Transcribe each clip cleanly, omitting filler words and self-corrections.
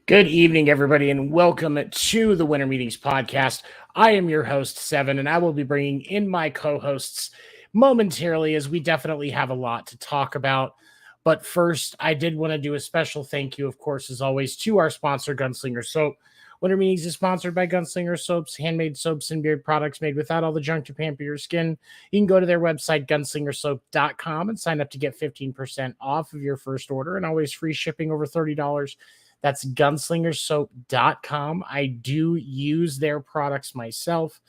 Good evening, everybody, and welcome to the Winter Meetings podcast. I am your host, Stefan, and I will be bringing in my co-hosts momentarily as we definitely have a lot to talk about. But first, I did want to do a special thank you, of course, as always, to our sponsor, Gunslinger Soap. Winter Meetings is sponsored by Gunslinger Soaps, handmade soaps and beard products made without all the junk to pamper your skin. You can go to their website, gunslingersoap.com, and sign up to get 15% off of your first order and always free shipping over $30. That's gunslingersoap.com. I do use their products myself.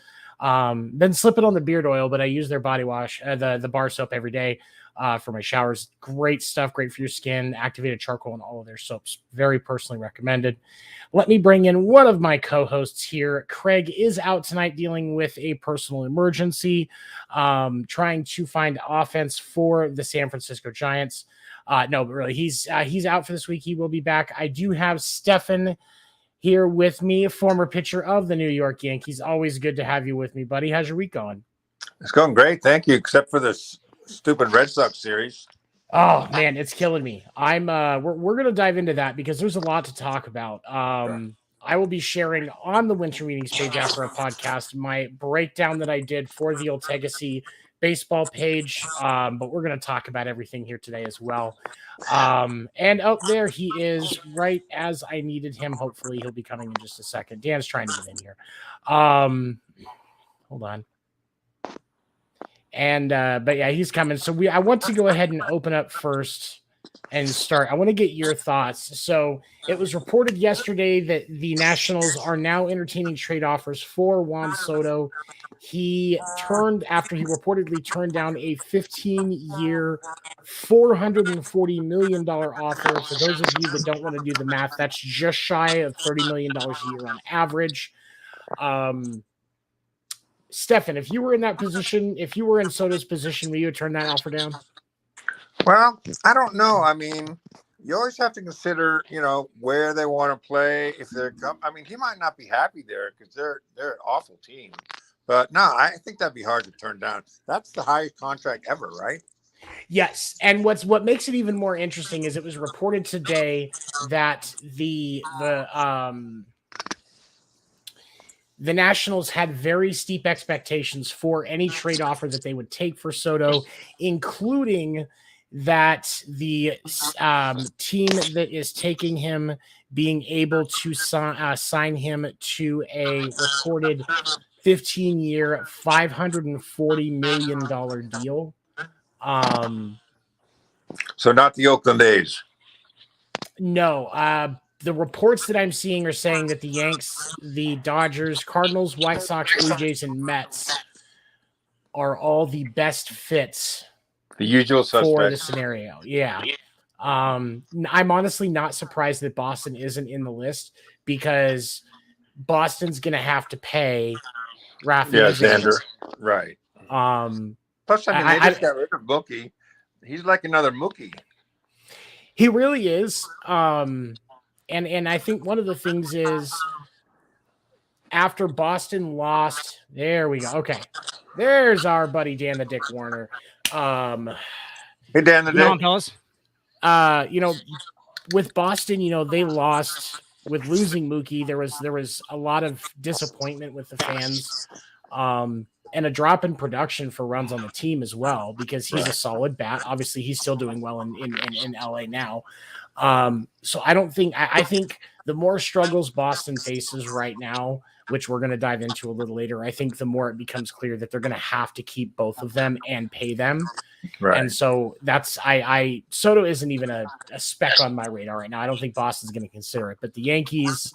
Been slipping on the beard oil, but I use their body wash, the bar soap every day for my showers. Great stuff, great for your skin, activated charcoal and all of their soaps. Very personally recommended. Let me bring in one of my co-hosts here. Craig is out tonight dealing with a personal emergency, trying to find offense for the San Francisco Giants. No, but really, he's out for this week. He will be back. I do have Stefan here with me, a former pitcher of the New York Yankees. Always good to have you with me, buddy. How's your week going? It's going great, thank you. Except for this stupid Red Sox series. Oh man, it's killing me. We're gonna dive into that because there's a lot to talk about. I will be sharing on the Winter Meetings page after our podcast my breakdown that I did for the Old Legacy baseball page, but we're going to talk about everything here today as well. And out there he is, right as I needed him. Hopefully he'll be coming in just a second. Dan's trying to get in here. Hold on. And but yeah, he's coming. So I want to go ahead and open up first and start. I want to get your thoughts. So it was reported yesterday that the Nationals are now entertaining trade offers for Juan Soto. After he reportedly turned down a 15-year, $440 million offer. For those of you that don't want to do the math, that's just shy of $30 million a year on average. Stefan, if you were in that position, if you were in Soto's position, would you have turned that offer down? Well, I don't know. I mean, you always have to consider, where they want to play. If they're, he might not be happy there because they're an awful team. But no, I think that'd be hard to turn down. That's the highest contract ever, right? Yes, and what makes it even more interesting is it was reported today that the Nationals had very steep expectations for any trade offer that they would take for Soto, including that the team that is taking him being able to sign him to a reported 15-year, $540 million deal. So not the Oakland A's. No, the reports that I'm seeing are saying that the Yanks, the Dodgers, Cardinals, White Sox, Blue Jays, and Mets are all the best fits. The usual suspects for the scenario. Yeah. I'm honestly not surprised that Boston isn't in the list because Boston's going to have to pay Rafael. Yeah, Xander. Right. Plus, they just got rid of Mookie. He's like another Mookie. He really is. And I think one of the things is after Boston lost, there we go. Okay. There's our buddy Dan the Dick Warner. Hey Dan the Dick. Fellas. With Boston, they lost with losing Mookie. There was a lot of disappointment with the fans. And a drop in production for runs on the team as well, because he's a solid bat. Obviously, he's still doing well in LA now. So I think the more struggles Boston faces right now, which we're going to dive into a little later, I think the more it becomes clear that they're going to have to keep both of them and pay them. Right. And so that's Soto isn't even a speck on my radar right now. I don't think Boston's going to consider it, but the Yankees,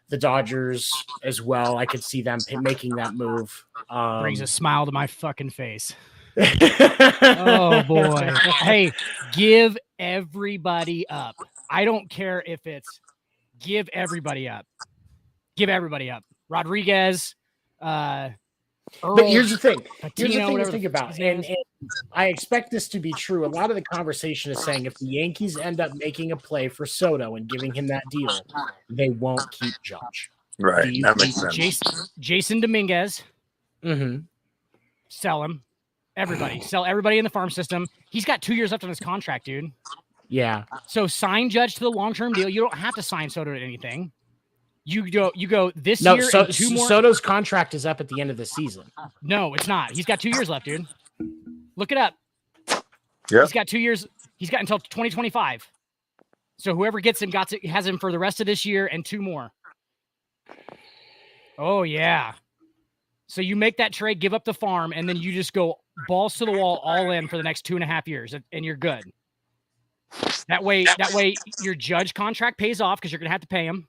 the Dodgers as well, I could see them making that move. Brings a smile to my fucking face. Oh boy. Hey, give everybody up. I don't care if it's give everybody up. Give everybody up. Rodriguez, Earl, but here's the thing. Patino, here's the thing to think about. And I expect this to be true. A lot of the conversation is saying if the Yankees end up making a play for Soto and giving him that deal, they won't keep Judge. Right. That makes sense. Jason Dominguez. Mm-hmm. Sell him. Everybody. Sell everybody in the farm system. He's got 2 years left on his contract, dude. Yeah. So sign Judge to the long-term deal. You don't have to sign Soto to anything. You go this No, year so and 2 more. Soto's contract is up at the end of the season. No, it's not. He's got 2 years left, dude. Look it up. Yep. He's got 2 years. He's got until 2025. So whoever gets him has him for the rest of this year and 2 more. Oh, yeah. So you make that trade, give up the farm, and then you just go balls to the wall all in for the next 2.5 years, and you're good. That way your Judge contract pays off because you're going to have to pay him.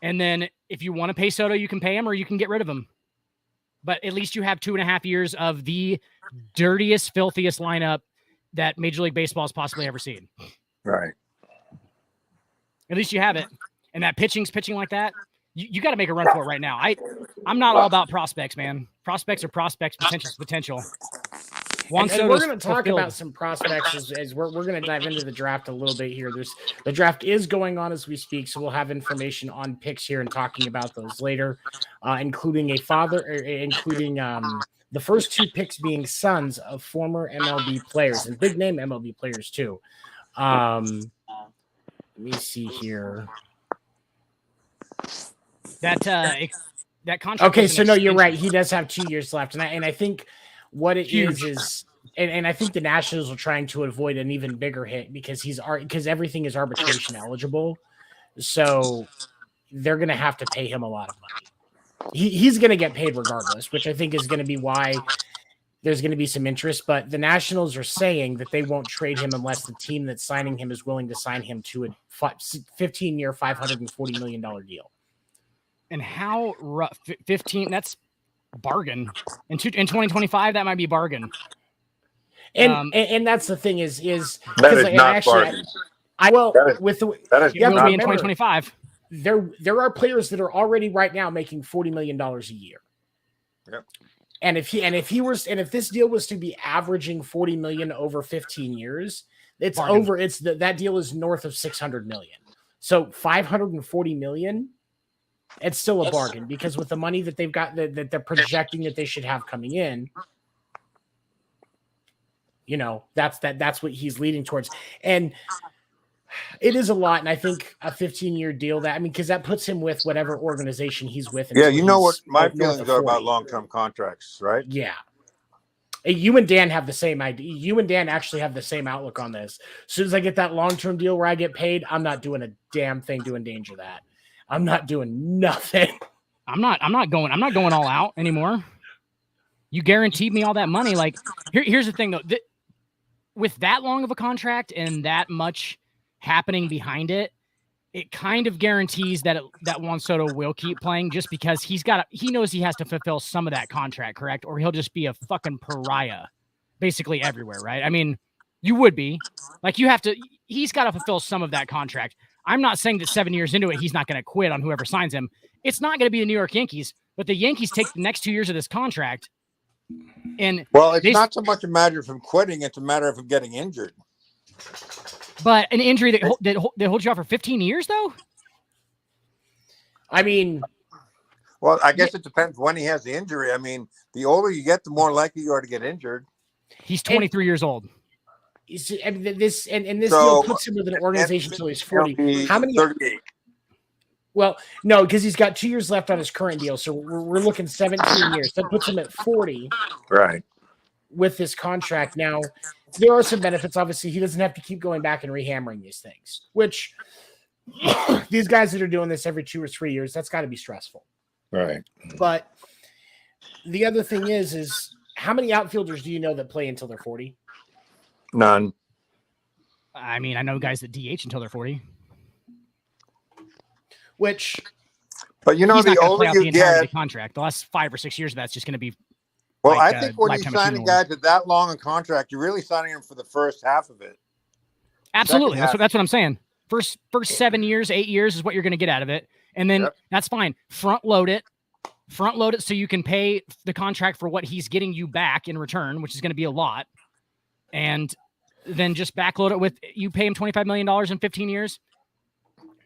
And then if you want to pay Soto, you can pay him or you can get rid of him. But at least you have 2.5 years of the dirtiest, filthiest lineup that Major League Baseball has possibly ever seen. Right. At least you have it. And that pitching like that, you got to make a run for it right now. I'm not all about prospects, man. Prospects are prospects, potential's potential. And we're going to talk about some prospects as we're going to dive into the draft a little bit here. The draft is going on as we speak, so we'll have information on picks here and talking about those later, including the first 2 picks being sons of former MLB players and big name MLB players too. Let me see here. That contract. Okay, so no, you're right. He does have 2 years left, and I think what it is, and I think the Nationals are trying to avoid an even bigger hit because everything is arbitration eligible, so they're going to have to pay him a lot of money. He's going to get paid regardless, which I think is going to be why there's going to be some interest. But the Nationals are saying that they won't trade him unless the team that's signing him is willing to sign him to a 15-year, $540 million deal. And how rough? 15? That's bargain. In 2025, that might be a bargain. And that's the thing is that is not bargain. It will be in 2025. There are players that are already right now making $40 million a year. Yep. And if this deal was to be averaging 40 million over 15 years, it's bargain. Over. That deal is north of 600 million. So 540 million. It's still a bargain because with the money that they've got that they're projecting that they should have coming in, that's what he's leading towards. And it is a lot. And I think a 15-year deal because that puts him with whatever organization he's with. Yeah. You know what my feelings are about long-term contracts, right? Yeah. You and Dan have the same idea. You and Dan actually have the same outlook on this. As soon as I get that long-term deal where I get paid, I'm not doing a damn thing to endanger that. I'm not doing nothing. I'm not going all out anymore. You guaranteed me all that money. Like here's the thing though, with that long of a contract and that much happening behind it, it kind of guarantees that Juan Soto will keep playing just because he knows he has to fulfill some of that contract, correct? Or he'll just be a fucking pariah basically everywhere, right? I mean, you would be like, he's got to fulfill some of that contract. I'm not saying that 7 years into it, he's not going to quit on whoever signs him. It's not going to be the New York Yankees, but the Yankees take the next 2 years of this contract. And it's not so much a matter of him quitting; it's a matter of him getting injured. But an injury that holds you out for 15 years, though. I mean, well, I guess it depends when he has the injury. I mean, the older you get, the more likely you are to get injured. He's 23 years old. And this deal puts him with an organization until he's 40. How many? 38. Well, no, because he's got 2 years left on his current deal, so we're looking 17 years. That puts him at 40, right? With this contract. Now, there are some benefits. Obviously, he doesn't have to keep going back and rehammering these things. Which these guys that are doing this every 2 or 3 years, that's got to be stressful, right? But the other thing is how many outfielders do you know that play until they're 40? None. I mean, I know guys that DH until they're 40. But the older you get, the contract, the last 5 or 6 years of that's just going to be. Well, I think when you sign a guy to that long a contract, you're really signing him for the first half of it. Absolutely, that's what I'm saying. First 7 years, 8 years is what you're going to get out of it, and then that's fine. Front load it so you can pay the contract for what he's getting you back in return, which is going to be a lot. And then just backload it with you pay him $25 million in 15 years.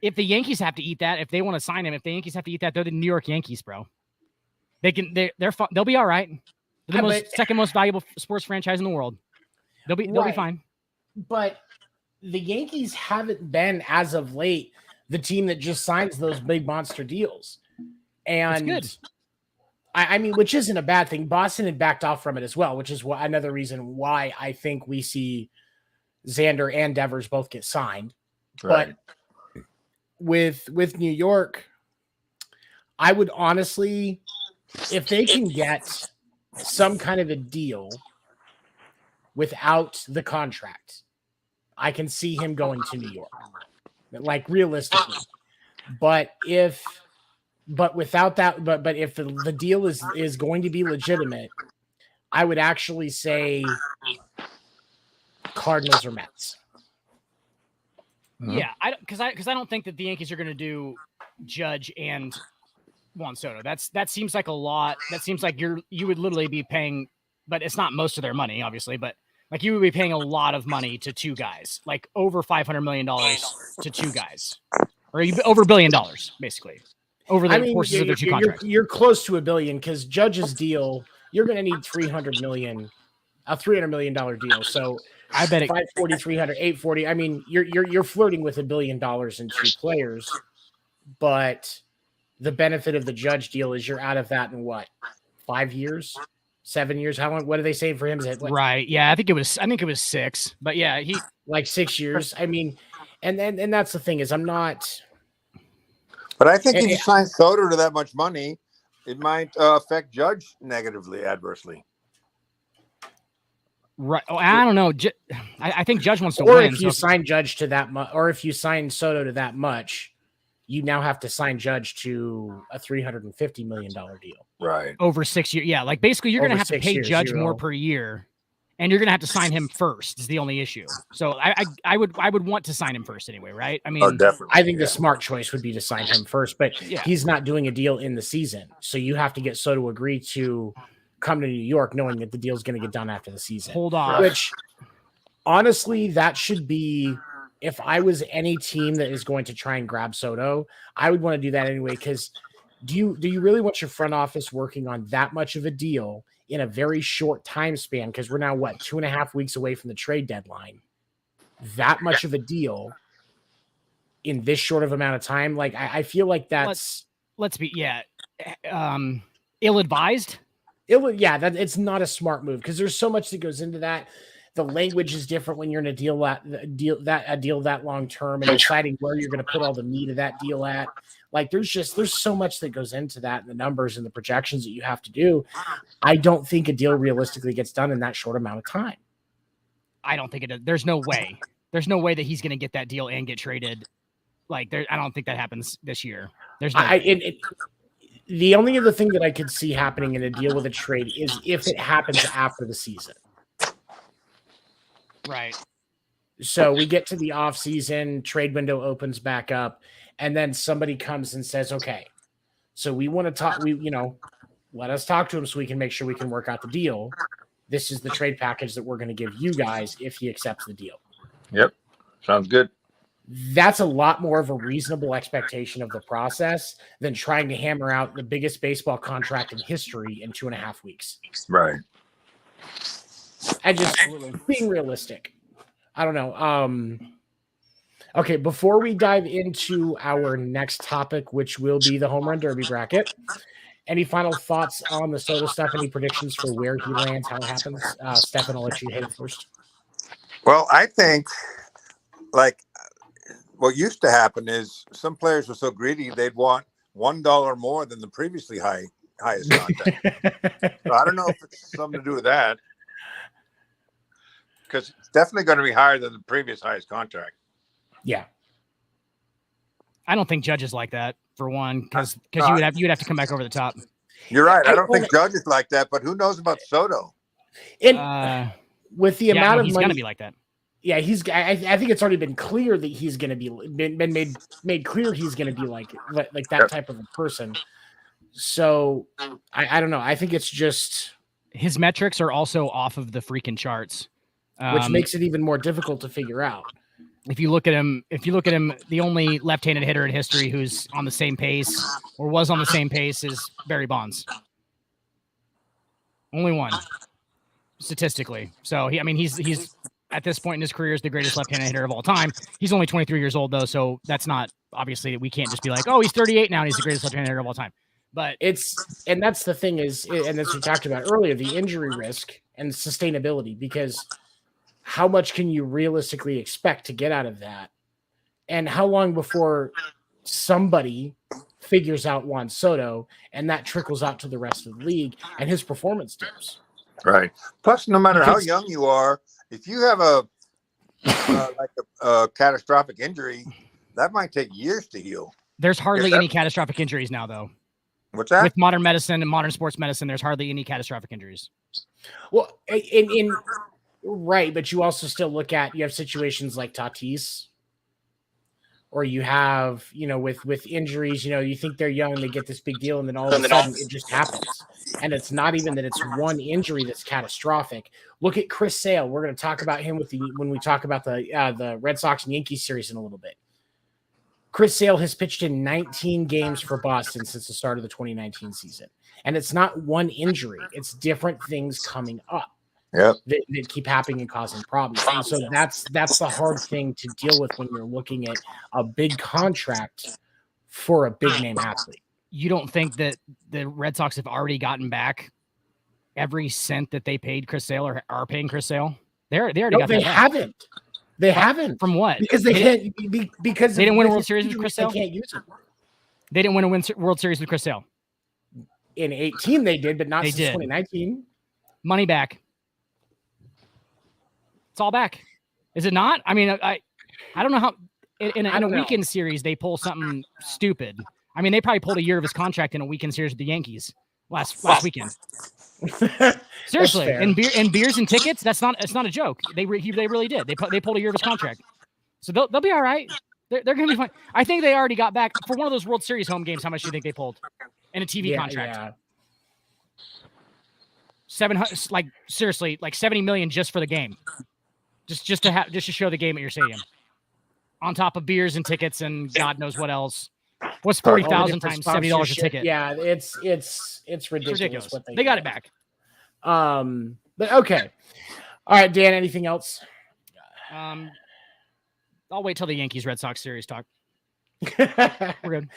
If the Yankees have to eat that, if they want to sign him, if the Yankees have to eat that, they're the New York Yankees, bro. They'll be all right. They're the second most valuable sports franchise in the world. They'll be fine. But the Yankees haven't been, as of late, the team that just signs those big monster deals. And good. I mean, which isn't a bad thing. Boston had backed off from it as well, which is another reason why I think we see Xander and Devers both get signed. Right. But with New York, I would honestly, if they can get some kind of a deal without the contract, I can see him going to New York, like realistically. But without that, but if the deal is going to be legitimate, I would actually say Cardinals or Mets. Yeah, because I don't think that the Yankees are going to do Judge and Juan Soto. That seems like a lot. That seems like you would literally be paying, but it's not most of their money, obviously. But like you would be paying a lot of money to two guys, like over $500 million to two guys, or over $1 billion, basically, over the courses of their two contracts. You're close to $1 billion because Judge's deal, you're going to need $300 million, a $300 million deal. So I bet 540, 300, 840. I mean, you're flirting with $1 billion in two players, but the benefit of the Judge deal is you're out of that in what, 5 years, 7 years? How long? What do they say for him? Is it right? Yeah, I think it was 6, but yeah, he like 6 years. I mean, and that's the thing is I'm not. But I think if you sign Soto to that much money, it might affect Judge negatively, adversely. Right. Oh, I don't know. I think Judge wants to or win. If you sign Judge to that much, or if you sign Soto to that much, you now have to sign Judge to a $350 million deal. Right. Over 6 years. Yeah. Like basically you're going to have to pay Judge more per year, and you're going to have to sign him first is the only issue. So I would want to sign him first anyway. Right. I mean, definitely. I think the smart choice would be to sign him first, but he's not doing a deal in the season. So you have to get Soto to agree to come to New York knowing that the deal's going to get done after the season. Hold on. Which honestly, that should be, if I was any team that is going to try and grab Soto, I would want to do that anyway. Because do you really want your front office working on that much of a deal in a very short time span? Because we're now 2.5 weeks away from the trade deadline. That much of a deal in this short of amount of time, like I feel like that's let's be ill-advised. That it's not a smart move because there's so much that goes into that. The language is different when you're in a deal that long term and deciding where you're going to put all the meat of that deal at. Like there's so much that goes into that, and the numbers and the projections that you have to do. I don't think a deal realistically gets done in that short amount of time. I don't think it. There's no way. There's no way that he's going to get that deal and get traded. Like I don't think that happens this year. There's no. The only other thing that I could see happening in a deal with a trade is if it happens after the season. Right. So we get to the off season, trade window opens back up, and then somebody comes and says, okay, so we want to talk, let us talk to him so we can make sure we can work out the deal. This is the trade package that we're going to give you guys if he accepts the deal. Yep. Sounds good. That's a lot more of a reasonable expectation of the process than trying to hammer out the biggest baseball contract in history in 2.5 weeks. Right. And just being realistic. I don't know. Okay, before we dive into our next topic, which will be the home run derby bracket, any final thoughts on the Soto stuff? Any predictions for where he lands, how it happens? Stefan, I'll let you hit it first. Well, I think what used to happen is some players were so greedy they'd want $1 more than the previously highest contract. So I don't know if it's something to do with that, because it's definitely going to be higher than the previous highest contract. Yeah, I don't think Judge is like that for one, because you would have to come back over the top. You're right. I don't think Judge is like that, but who knows about Soto? And with the amount of he's money, going to be like that. Yeah, I think it's already been clear that he's going to be been made clear he's going to be like that type of a person. So I don't know. I think it's just his metrics are also off of the freaking charts, which makes it even more difficult to figure out. If you look at him, the only left-handed hitter in history who's on the same pace or was on the same pace is Barry Bonds. Only one statistically. So he's at this point in his career is the greatest left-handed hitter of all time. He's only 23 years old, though, so that's not obviously we can't just be like, oh, he's 38 now and he's the greatest left-handed hitter of all time. But and that's the thing is, and as we talked about earlier, the injury risk and sustainability, because how much can you realistically expect to get out of that? And how long before somebody figures out Juan Soto and that trickles out to the rest of the league and his performance dips? Right. Plus, no matter how young you are, if you have a catastrophic injury, that might take years to heal. There's hardly any catastrophic injuries now, though. What's that? With modern medicine and modern sports medicine, there's hardly any catastrophic injuries. Well, right, but you also still look at, you have situations like Tatis, or you have, with injuries, you think they're young, they get this big deal, and then all of a sudden it just happens. And it's not even that it's one injury that's catastrophic. Look at Chris Sale. We're going to talk about him when we talk about the Red Sox and Yankees series in a little bit. Chris Sale has pitched in 19 games for Boston since the start of the 2019 season. And it's not one injury. It's different things coming up. Yep. That keep happening and causing problems. And so that's the hard thing to deal with when you're looking at a big contract for a big name athlete. You don't think that the Red Sox have already gotten back every cent that they paid Chris Sale or are paying Chris Sale? They already got that. They haven't. They haven't. From what? Because they can't. Because they didn't win a World Series with Chris Sale. They can't use it. They didn't win a World Series with Chris Sale. In 2018 they did, but not since 2019. Money back. It's all back. Is it not? I mean, I don't know how in a weekend series they pull something stupid. I mean, they probably pulled a year of his contract in a weekend series with the Yankees last weekend. Seriously, and beers and tickets. It's not a joke. They really did. They pulled a year of his contract, so they'll be all right. They're going to be fine. I think they already got back for one of those World Series home games. How much do you think they pulled in a TV contract? Yeah. 700, like seriously, like $70 million just for the game, just to show the game at your stadium, on top of beers and tickets and God knows what else. What's 40,000 times $70 a ticket? Yeah, it's ridiculous. What they got it back. But okay, all right, Dan. Anything else? I'll wait till the Yankees Red Sox series talk. We're good.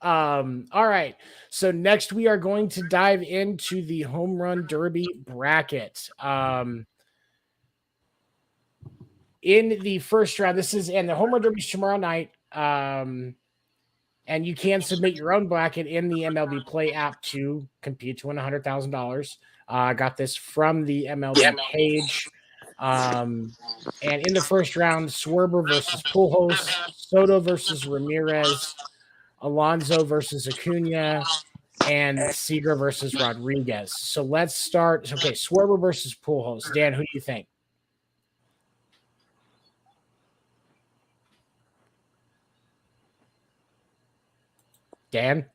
All right. So next we are going to dive into the home run derby bracket. In the first round, and the home run derby is tomorrow night. And you can submit your own bracket in the MLB Play app to compete to win $100,000. I got this from the MLB page. And in the first round, Schwarber versus Pujols, Soto versus Ramirez, Alonso versus Acuna, and Seager versus Rodriguez. So let's start. Okay, Schwarber versus Pujols. Dan, who do you think? Dan,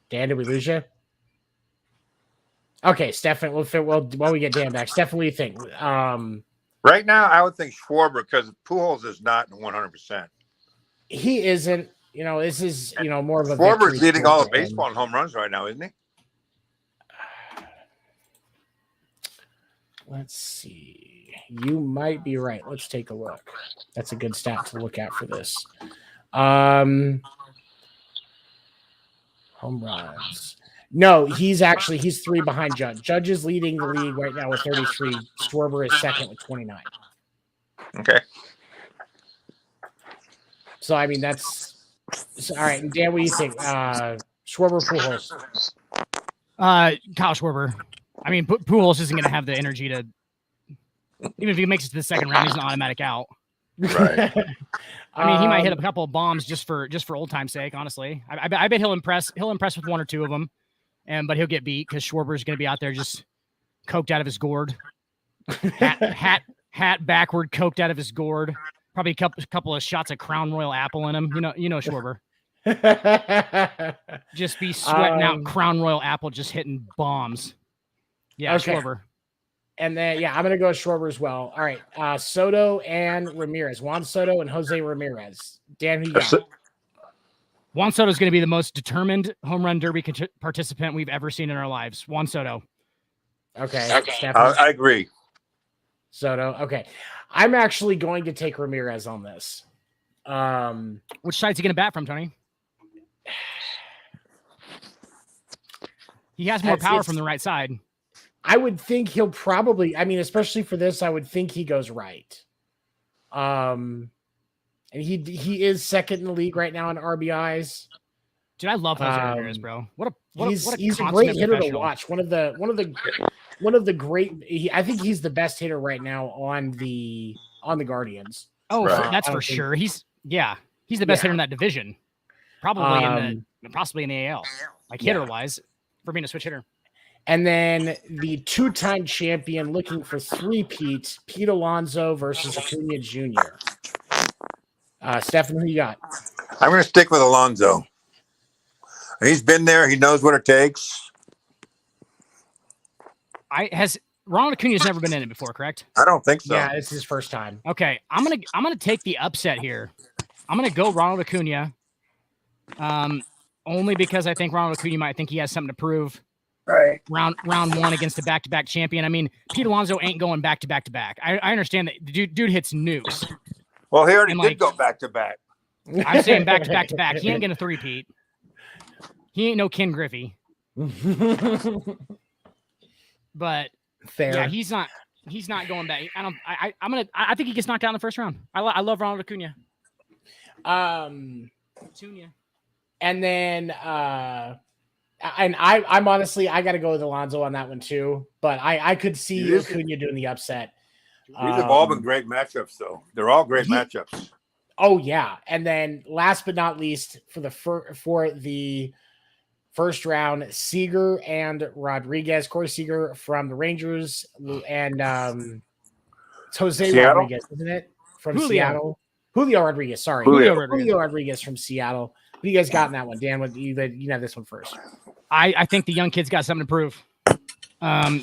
did we lose you? Okay, Stefan. While we get Dan back, Stefan, what do you think? Right now, I would think Schwarber because Pujols is not 100%. He isn't. This is more of a. Schwarber's leading all of baseball in home runs right now, isn't he? Let's see. You might be right. Let's take a look. That's a good stat to look at for this. Home runs. No, he's 3 behind Judge. Judge is leading the league right now with 33. Schwarber is second with 29. Okay. So, I mean, that's all right. And Dan, what do you think? Schwarber, Pujols? Kyle Schwarber. I mean, Pujols isn't going to have the energy to. Even if he makes it to the second round, he's an automatic out. Right. I mean, he might hit a couple of bombs just for old time's sake. Honestly, I bet he'll impress. He'll impress with one or two of them, but he'll get beat because Schwarber's going to be out there just coked out of his gourd, hat backward, coked out of his gourd. Probably a couple of shots of Crown Royal Apple in him. You know Schwarber. Just be sweating out Crown Royal Apple, just hitting bombs. Yeah, okay. Schwarber. And then, I'm going to go with Schwarber as well. All right. Soto and Ramirez. Juan Soto and Jose Ramirez. Dan, who you got? Juan Soto is going to be the most determined home run derby participant we've ever seen in our lives. Juan Soto. Okay. I agree. Soto. Okay. I'm actually going to take Ramirez on this. Which side's he going to bat from, Tony? He has more power from the right side. I would think he'll probably, I mean, especially for this, I would think he goes right. And he is second in the league right now in RBIs. Dude, I love Jose Ramirez, bro. He's a great hitter to watch. One of the great. I think he's the best hitter right now on the Guardians. Oh, that's for sure. He's the best hitter in that division. Probably possibly in the AL, like hitter wise, for being a switch hitter. And then the two-time champion looking for three-peat, Pete Alonso versus Acuna Jr. Stefan, who you got? I'm going to stick with Alonso. He's been there. He knows what it takes. Ronald Acuna's never been in it before, correct? I don't think so. Yeah, it's his first time. Okay, I'm gonna take the upset here. I'm gonna go Ronald Acuna, only because I think Ronald Acuna might think he has something to prove. Right. Round one against a back-to-back champion. I mean, Pete Alonso ain't going back-to-back. I understand that the dude hits nukes. Well, he already did go back-to-back. I'm saying back-to-back. He ain't gonna three-peat. He ain't no Ken Griffey. But fair. Yeah, he's not going back. I think he gets knocked out in the first round. I love Ronald Acuna. And then I'm honestly, I got to go with Alonso on that one too. But I could see Acuna doing the upset. These have all been great matchups, though. They're all great matchups. Oh yeah, and then last but not least, for the first round, Seager and Rodriguez. Corey Seager from the Rangers, and it's Jose Seattle? Rodriguez, isn't it? From Seattle. Julio Rodriguez. Sorry, Julio Rodriguez from Seattle. What do you guys got in that one, Dan? What you have this one first? I think the young kid's got something to prove.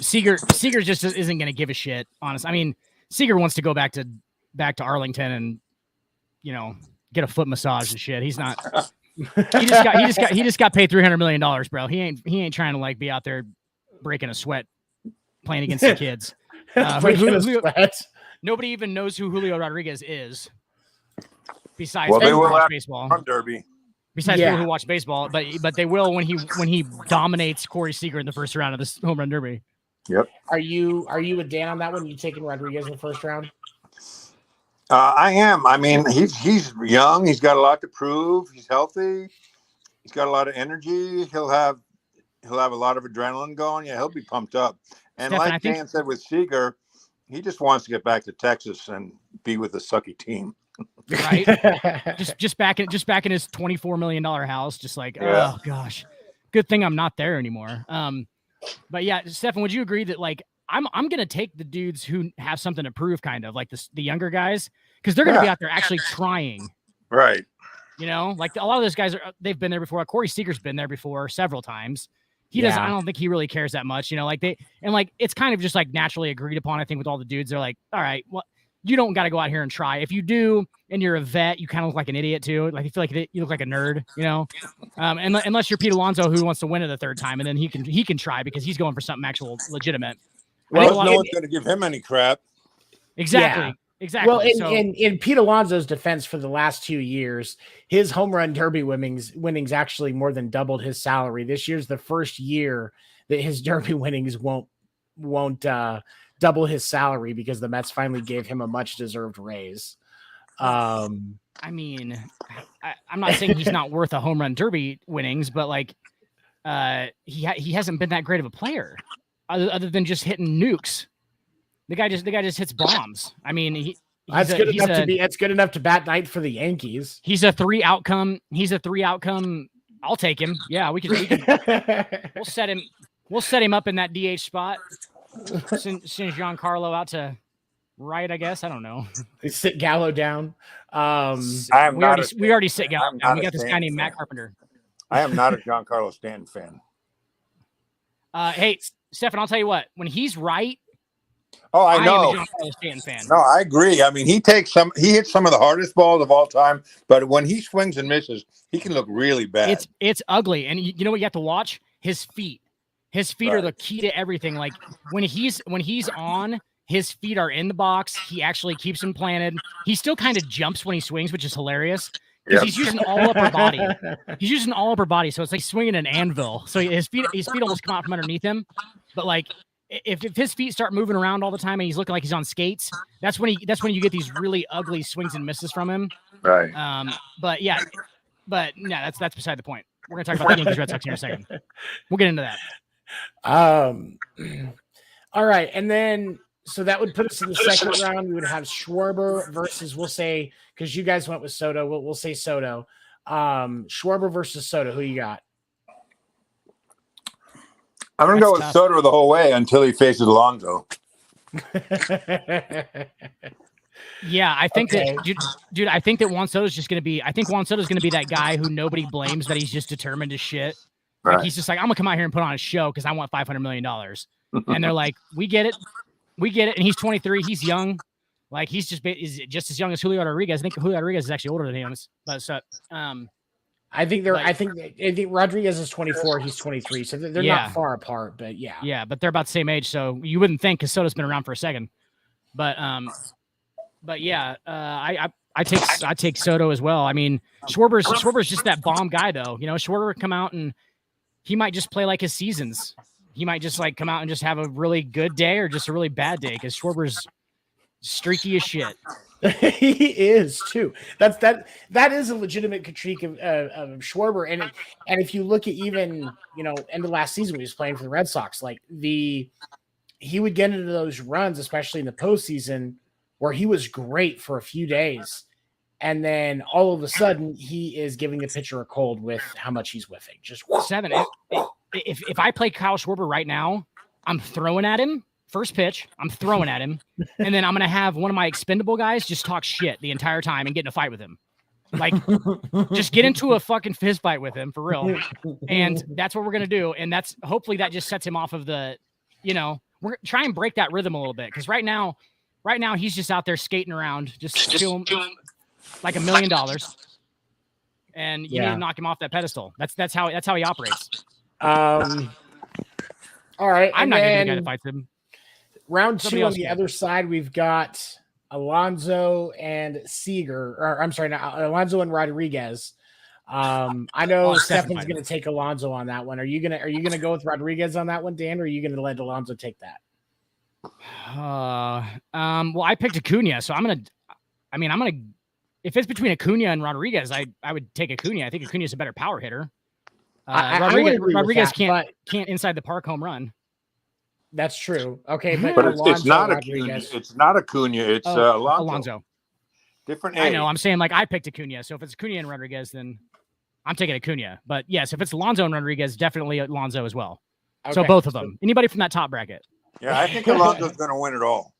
Seager just isn't going to give a shit. Honest, I mean, Seager wants to go back to Arlington and get a foot massage and shit. He's not. He just got paid $300 million, bro. He ain't trying to be out there breaking a sweat playing against the kids. Nobody even knows who Julio Rodriguez is. Besides people who watch baseball. Derby. Besides people who watch baseball, but they will when he dominates Corey Seager in the first round of this home run derby. Yep. Are you with Dan on that one? You taking Rodriguez in the first round? I am. I mean, he's young. He's got a lot to prove. He's healthy. He's got a lot of energy. He'll have a lot of adrenaline going. Yeah, he'll be pumped up. And Stefan, Dan said with Seager, he just wants to get back to Texas and be with a sucky team. Right. just back in his $24 million house. Just oh gosh, good thing I'm not there anymore. But yeah, Stefan, would you agree that I'm gonna take the dudes who have something to prove, kind of like the younger guys, because they're gonna be out there actually trying. Right. A lot of those guys they've been there before. Corey Seager's been there before several times. He doesn't. I don't think he really cares that much. It's kind of just naturally agreed upon. I think with all the dudes, they're like, all right, well, you don't got to go out here and try. If you do, and you're a vet, you kind of look like an idiot too. You feel like you look like a nerd, unless you're Pete Alonso who wants to win it the third time, and then he can try because he's going for something actual legitimate. Well, no one's going to give him any crap. Exactly. Yeah. Exactly. Well, in Pete Alonso's defense, for the last 2 years, his home run derby winnings actually more than doubled his salary. This year's the first year that his derby winnings won't double his salary because the Mets finally gave him a much deserved raise. I mean, I'm not saying he's not worth a home run derby winnings, but he hasn't been that great of a player other than just hitting nukes. The guy just hits bombs. I mean, that's good enough to bat ninth for the Yankees. He's a three outcome. I'll take him. Yeah, we can we'll set him up in that DH spot. Send Giancarlo out to right, I guess. I don't know. They sit Gallo down. We already sit Gallo down. We got this guy named Matt Carpenter. I am not a Giancarlo Stanton fan. Hey, Stefan, I'll tell you what. When he's right, I know. I am a Giancarlo Stanton fan. No, I agree. I mean, he hits some of the hardest balls of all time, but when he swings and misses, he can look really bad. It's ugly. And you know what you have to watch? His feet. His feet are the key to everything. Like when he's on, his feet are in the box. He actually keeps them planted. He still kind of jumps when he swings, which is hilarious because he's using all upper body. He's using all upper body, so it's like swinging an anvil. So his feet almost come out from underneath him. But like if his feet start moving around all the time and he's looking like he's on skates, that's when you get these really ugly swings and misses from him. Right. But no, that's beside the point. We're gonna talk about the Yankees Red Sox here in a second. We'll get into that. All right, and then so that would put us in the second round. We would have Schwarber versus, we'll say, because you guys went with Soto, we'll say Soto. Schwarber versus Soto. Who you got? I'm gonna go with tough. Soto the whole way until he faces Alonso. Yeah, I think that, dude. I think that Juan Soto's just gonna be. I think Juan Soto's gonna be that guy who nobody blames, that he's just determined as shit. Like Right. he's just like, I'm gonna come out here and put on a show because I want $500 million. And they're like, we get it. And he's 23. He's young. Like he's just as young as Julio Rodriguez. I think Julio Rodriguez is actually older than him. But so, I think Rodriguez is 24. He's 23. So they're not far apart. But yeah. Yeah, but they're about the same age. So you wouldn't think, because Soto's been around for a second. But yeah, I take Soto as well. I mean, Schwarber's just that bomb guy, though. You know, Schwarber would come out and he might just play like his seasons. He might just like come out and just have a really good day or just a really bad day, because Schwarber's streaky as shit. He is too. That is a legitimate critique of Schwarber. And if you look at even, end of last season when he was playing for the Red Sox, like he would get into those runs, especially in the postseason, where he was great for a few days, and then all of a sudden he is giving the pitcher a cold with how much he's whiffing. Just 7. If I play Kyle Schwarber right now, I'm throwing at him. First pitch, I'm throwing at him, and then I'm going to have one of my expendable guys just talk shit the entire time and get in a fight with him. Like, just get into a fucking fist fight with him, for real. And that's what we're going to do. And hopefully that just sets him off of the, we're try and break that rhythm a little bit. Because right now he's just out there skating around, just feeling like $1 million. And you need to knock him off that pedestal. That's how he operates. All right. I'm not going to be the guy that fights him. Round 2 on the other side, we've got Alonso and Seager, or I'm sorry, Alonso and Rodriguez. I know Stefan's going to take Alonso on that one. Are you gonna go with Rodriguez on that one, Dan, or are you going to let Alonso take that? Well, I picked Acuna, so I'm gonna. If it's between Acuna and Rodriguez, I would take Acuna. I think Acuna's a better power hitter. Rodriguez can't inside the park home run. That's true. Okay, but it's not Acuna. It's not Acuna. It's Alonso. Different age. I know. I'm saying, like, I picked Acuna. So if it's Acuna and Rodriguez, then I'm taking Acuna. But yes, if it's Alonso and Rodriguez, definitely Alonso as well. Okay. So both of them. Anybody from that top bracket. Yeah, I think Alonso's going to win it all.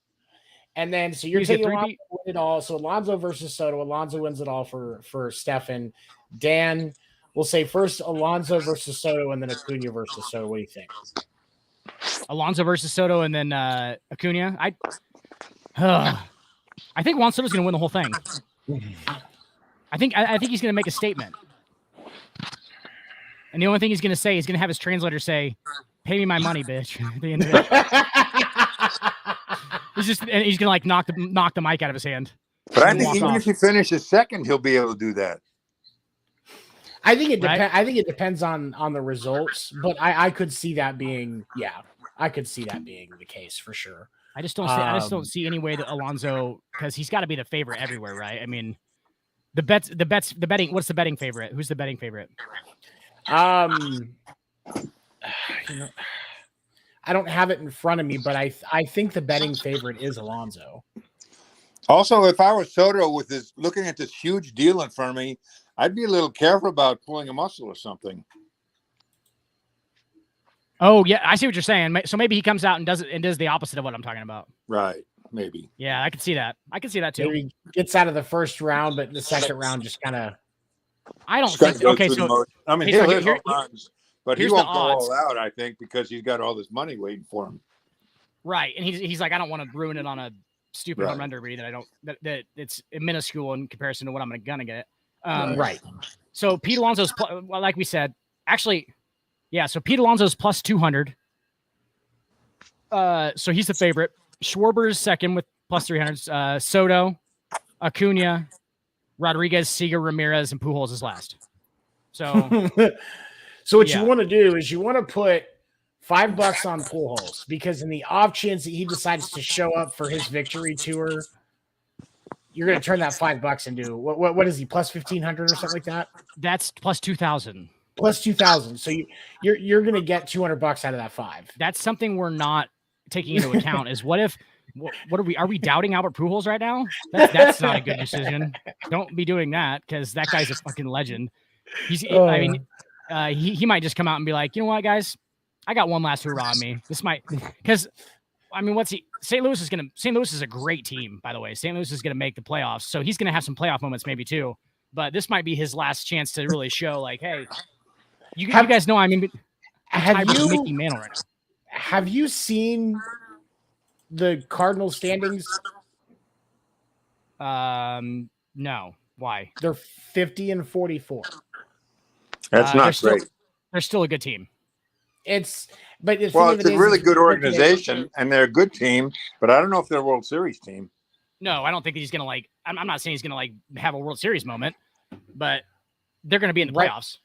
And then, so you're taking Alonso to win it all. So Alonso versus Soto. Alonso wins it all for Stefan. Dan, we'll say first Alonso versus Soto, and then Acuna versus Soto. What do you think? Alonso versus Soto, and then Acuna. I think Juan Soto's going to win the whole thing. I think he's going to make a statement. And the only thing he's going to say, he's going to have his translator say, "Pay me my money, bitch." At the end of it. He's going to like knock the mic out of his hand. But I think even if he finishes second, he'll be able to do that. I think it depends. I think it depends on the results, but I could see that being the case for sure. I just don't see any way that Alonso, because he's got to be the favorite everywhere, right? I mean, the betting. What's the betting favorite? Who's the betting favorite? I don't have it in front of me, but I think the betting favorite is Alonso. Also, if I was Soto with looking at this huge deal in front of me, I'd be a little careful about pulling a muscle or something. Oh yeah, I see what you're saying. So maybe he comes out and does the opposite of what I'm talking about. Right, maybe. Yeah, I can see that. I can see that too. Maybe gets out of the first round, but in the second round just kind of. I don't think. Okay, so I mean, he'll hit home runs, but he won't go all out. I think because he's got all this money waiting for him. Right, and he's like, I don't want to ruin it on a stupid home run derby that it's minuscule in comparison to what I'm gonna get. Right. So Pete Alonso's, like we said, actually, Yeah, so Pete Alonso's plus 200. So he's the favorite. Schwarber's second with plus 300. Soto, Acuna, Rodriguez, Seager, Ramirez, and Pujols is last. So, so what you want to do is you want to put $5 on Pujols, because in the off chance that he decides to show up for his victory tour, you're going to turn that $5 into what is he, plus 1,500 or something like that? That's plus 2,000. Plus 2,000. So you're going to get $200 out of that $5. That's something we're not taking into account. Is what are we doubting Albert Pujols right now? That's not a good decision. Don't be doing that, because that guy's a fucking legend. I mean, he might just come out and be like, you know what, guys, I got one last hurrah on me. This might, because I mean, St. Louis is a great team, by the way. St. Louis is gonna make the playoffs, so he's gonna have some playoff moments maybe too. But this might be his last chance to really show, like, hey, you guys know I'm Mickey Mantle right now. Have you seen the Cardinals standings? No. Why? They're 50-44. That's not great. They're still a good team. It's a really good organization, and they're a good team, but I don't know if they're a World Series team. No, I don't think he's gonna I'm not saying he's gonna have a World Series moment, but they're gonna be in the playoffs.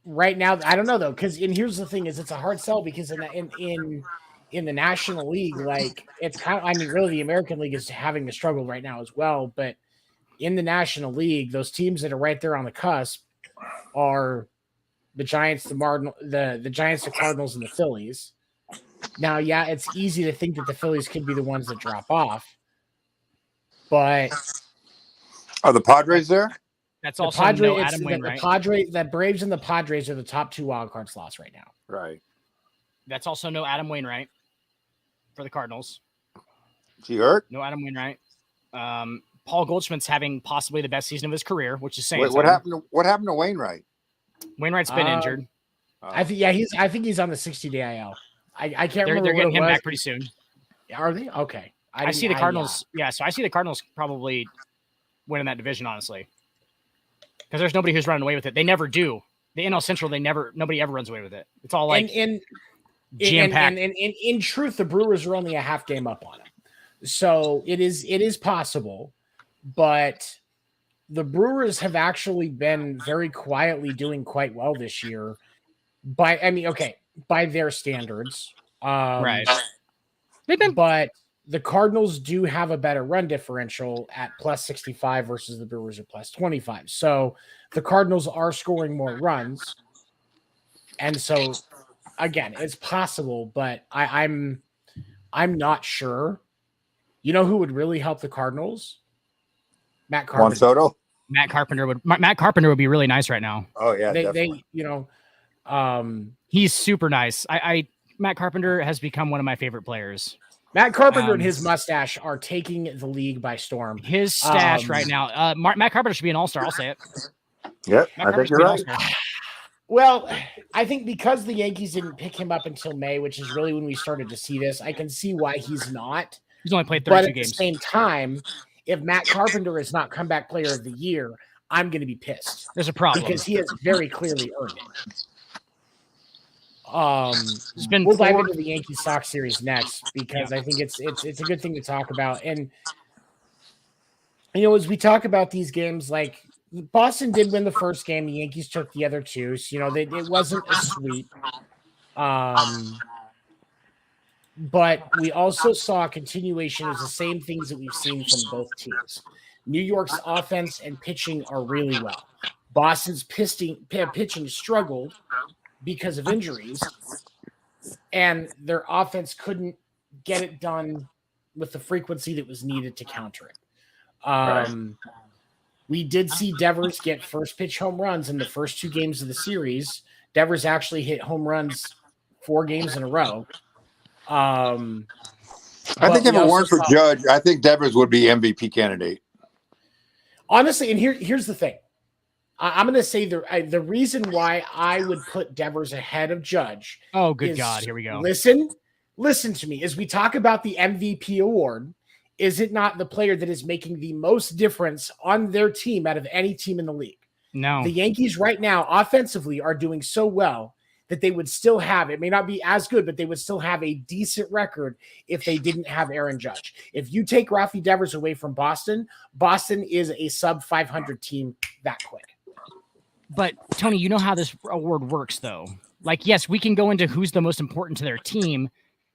Right now, I don't know though, because here's the thing: is it's a hard sell, because in the National League, like, it's kind of, I mean, really the American League is having to struggle right now as well, but in the National League, those teams that are right there on the cusp are the Giants, the Giants, the Cardinals, and the Phillies. Now, yeah, it's easy to think that the Phillies could be the ones that drop off, but are the Padres there? That's also Adam Wainwright. The Braves and the Padres are the top 2 wild card slots right now. Right. That's also no Adam Wainwright for the Cardinals. Is he hurt? No Adam Wainwright. Paul Goldschmidt's having possibly the best season of his career, which is saying what happened to Wainwright? Wainwright's been injured. I think he's on the 60-day IL. I can't remember. They're getting him back pretty soon. Are they? Okay. I see the Cardinals. So I see the Cardinals probably winning that division, honestly, because there's nobody who's running away with it. They never do. The NL Central, nobody ever runs away with it. It's all like jam-packed. And in truth, the Brewers are only a half game up on them, so it is possible. But the Brewers have actually been very quietly doing quite well this year. By their standards, right? But the Cardinals do have a better run differential at plus 65 versus the Brewers at plus 25. So the Cardinals are scoring more runs, and so again, it's possible, but I'm not sure. You know who would really help the Cardinals? Matt Carpenter. Juan Soto? Matt Carpenter would be really nice right now. Oh yeah, definitely. He's super nice. Matt Carpenter has become one of my favorite players. Matt Carpenter and his mustache are taking the league by storm. His stash right now. Matt Carpenter should be an all-star. I'll say it. Yeah, I think you're right. Well, I think because the Yankees didn't pick him up until May, which is really when we started to see this, I can see why he's not. He's only played 32 games. But at the same time, if Matt Carpenter is not comeback player of the year, I'm going to be pissed. There's a problem. Because he has very clearly earned it. We'll dive into the Yankee-Sox series next, because I think it's a good thing to talk about. And, as we talk about these games, like, Boston did win the first game. The Yankees took the other two. So, it wasn't a sweep. But we also saw a continuation of the same things that we've seen from both teams. New York's offense and pitching are really well. Boston's pitching struggled because of injuries, and their offense couldn't get it done with the frequency that was needed to counter it. We did see Devers get first pitch home runs in the first 2 games of the series. Devers actually hit home runs 4 games in a row. I think if it weren't for Judge, I think Devers would be MVP candidate. Honestly, and here's the thing. I'm going to say the reason why I would put Devers ahead of Judge. Oh, good God. Here we go. Listen to me. As we talk about the MVP award, is it not the player that is making the most difference on their team out of any team in the league? No. The Yankees right now offensively are doing so well that they would still have, it may not be as good, but they would still have a decent record if they didn't have Aaron Judge. If you take Rafi Devers away from Boston, Boston is a sub 500 team that quick. But Tony, you know how this award works though. Like, yes, we can go into who's the most important to their team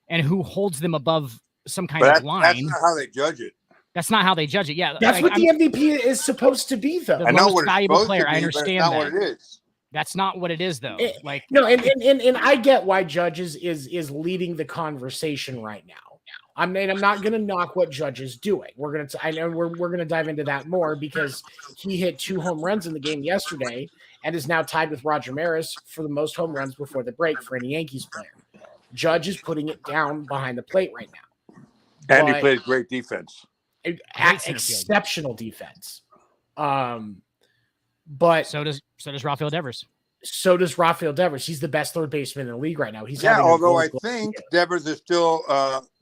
and who holds them above some kind of line. That's not how they judge it. That's not how they judge it. Yeah, that's like, what the MVP is supposed to be, though. The most valuable player. I understand that. What it is. That's not what it is, though. And I get why Judges is leading the conversation right now. I'm not going to knock what Judge is doing. We're going to dive into that more because he hit 2 home runs in the game yesterday and is now tied with Roger Maris for the most home runs before the break for any Yankees player. Judge is putting it down behind the plate right now. And he plays great defense. Exceptional defense. But so does Rafael Devers. So does Rafael Devers. He's the best third baseman in the league right now. Although I think Devers is still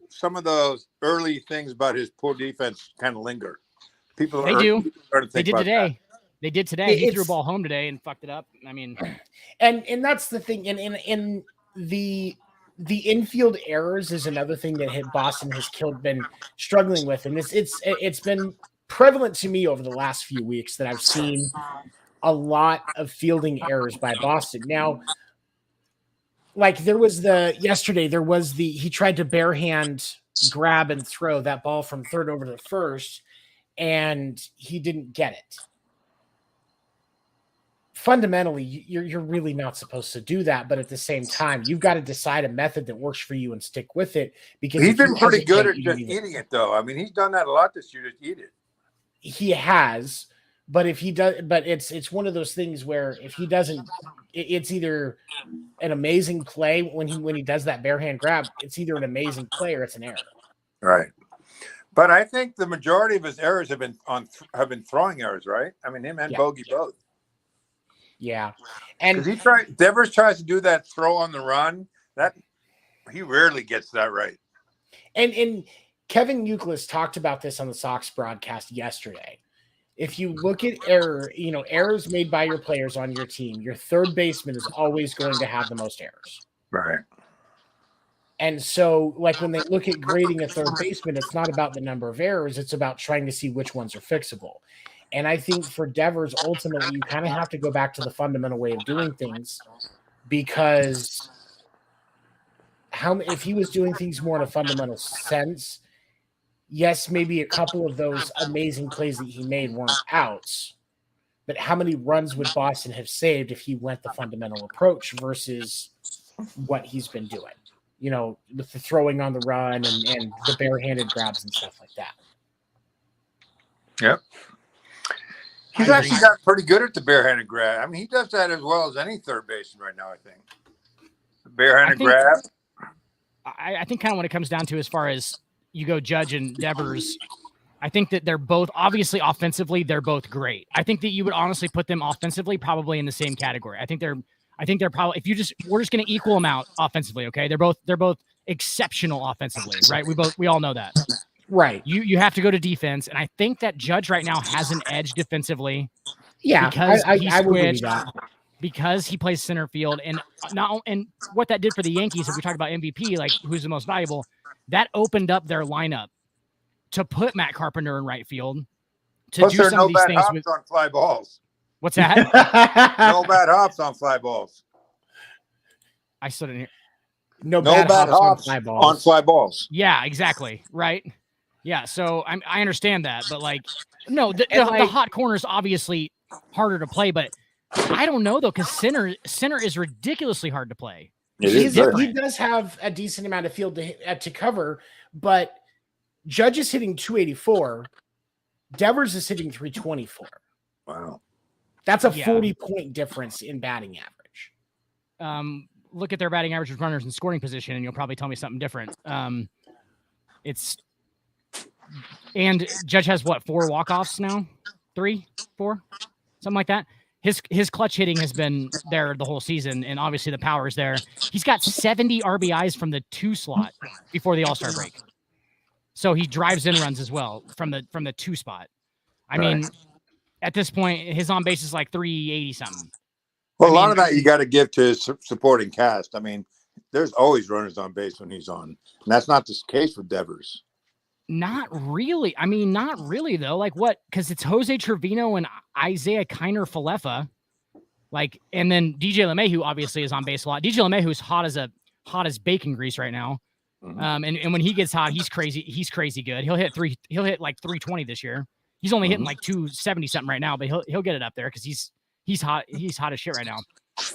some of those early things about his poor defense kind of linger. They did today. They did today. He threw a ball home today and fucked it up. I mean, and that's the thing. And the infield errors is another thing that Boston has been struggling with, and it's been prevalent to me over the last few weeks that I've seen a lot of fielding errors by Boston. Now, like he tried to barehand grab and throw that ball from third over to first, and he didn't get it. Fundamentally, you're really not supposed to do that, but at the same time, you've got to decide a method that works for you and stick with it. Because he's been pretty good at just eating it, though. I mean, he's done that a lot this year. Just eat it. He has, but if he does, but it's one of those things where if he doesn't, it's either an amazing play when he does that barehand grab. It's either an amazing play or it's an error. Right. But I think the majority of his errors have been throwing errors, right? I mean, him and Bogey both. Yeah, and Devers tries to do that throw on the run. That he rarely gets that right. And Kevin Youkilis talked about this on the Sox broadcast yesterday. If you look at errors made by your players on your team, your third baseman is always going to have the most errors. Right. And so, like when they look at grading a third baseman, it's not about the number of errors; it's about trying to see which ones are fixable. And I think for Devers, ultimately, you kind of have to go back to the fundamental way of doing things because if he was doing things more in a fundamental sense, yes, maybe a couple of those amazing plays that he made weren't outs, but how many runs would Boston have saved if he went the fundamental approach versus what he's been doing, with the throwing on the run and the barehanded grabs and stuff like that. Yep. He's actually got pretty good at the barehanded grab. I mean, he does that as well as any third baseman right now, I think. The barehanded grab. I think kind of when it comes down to as far as you go Judge and Devers, I think that they're both, obviously offensively, they're both great. I think that you would honestly put them offensively probably in the same category. I think they're probably, we're just going to equal them out offensively, okay? They're both exceptional offensively, right? We all know that. Right. You have to go to defense, and I think that Judge right now has an edge defensively. Yeah, because I would believe that. Because he plays center field, and what that did for the Yankees, if we talk about MVP, like who's the most valuable, that opened up their lineup to put Matt Carpenter in right field to Plus, do some of these things with on fly balls. What's that? No bad hops on fly balls. I still didn't hear. No bad hops on fly balls. Yeah, exactly. Right. Yeah, so I understand that, but the hot corner is obviously harder to play, but I don't know though because center is ridiculously hard to play. He does have a decent amount of field to cover, but Judge is hitting 284, Devers is hitting 324. Wow, that's a 40-point difference in batting average. Look at their batting average with runners in scoring position, and you'll probably tell me something different. And Judge has 4 walk-offs now? 3, 4, something like that. His clutch hitting has been there the whole season, and obviously the power is there. He's got 70 RBIs from the 2 slot before the All-Star break. So he drives in runs as well from the 2 spot. I mean, at this point, his on base is like 380 something. Well, a lot of that you got to give to his supporting cast. I mean, there's always runners on base when he's on, and that's not the case with Devers. Not really. I mean, not really though. Like what? Because it's Jose Trevino and Isaiah Kiner Falefa. Like, and then DJ LeMahieu obviously is on base a lot. DJ LeMahieu is hot as bacon grease right now. And when he gets hot, he's crazy. He's crazy good. He'll hit like 320 this year. He's only hitting like 270 something right now, but he'll get it up there because he's hot. He's hot as shit right now.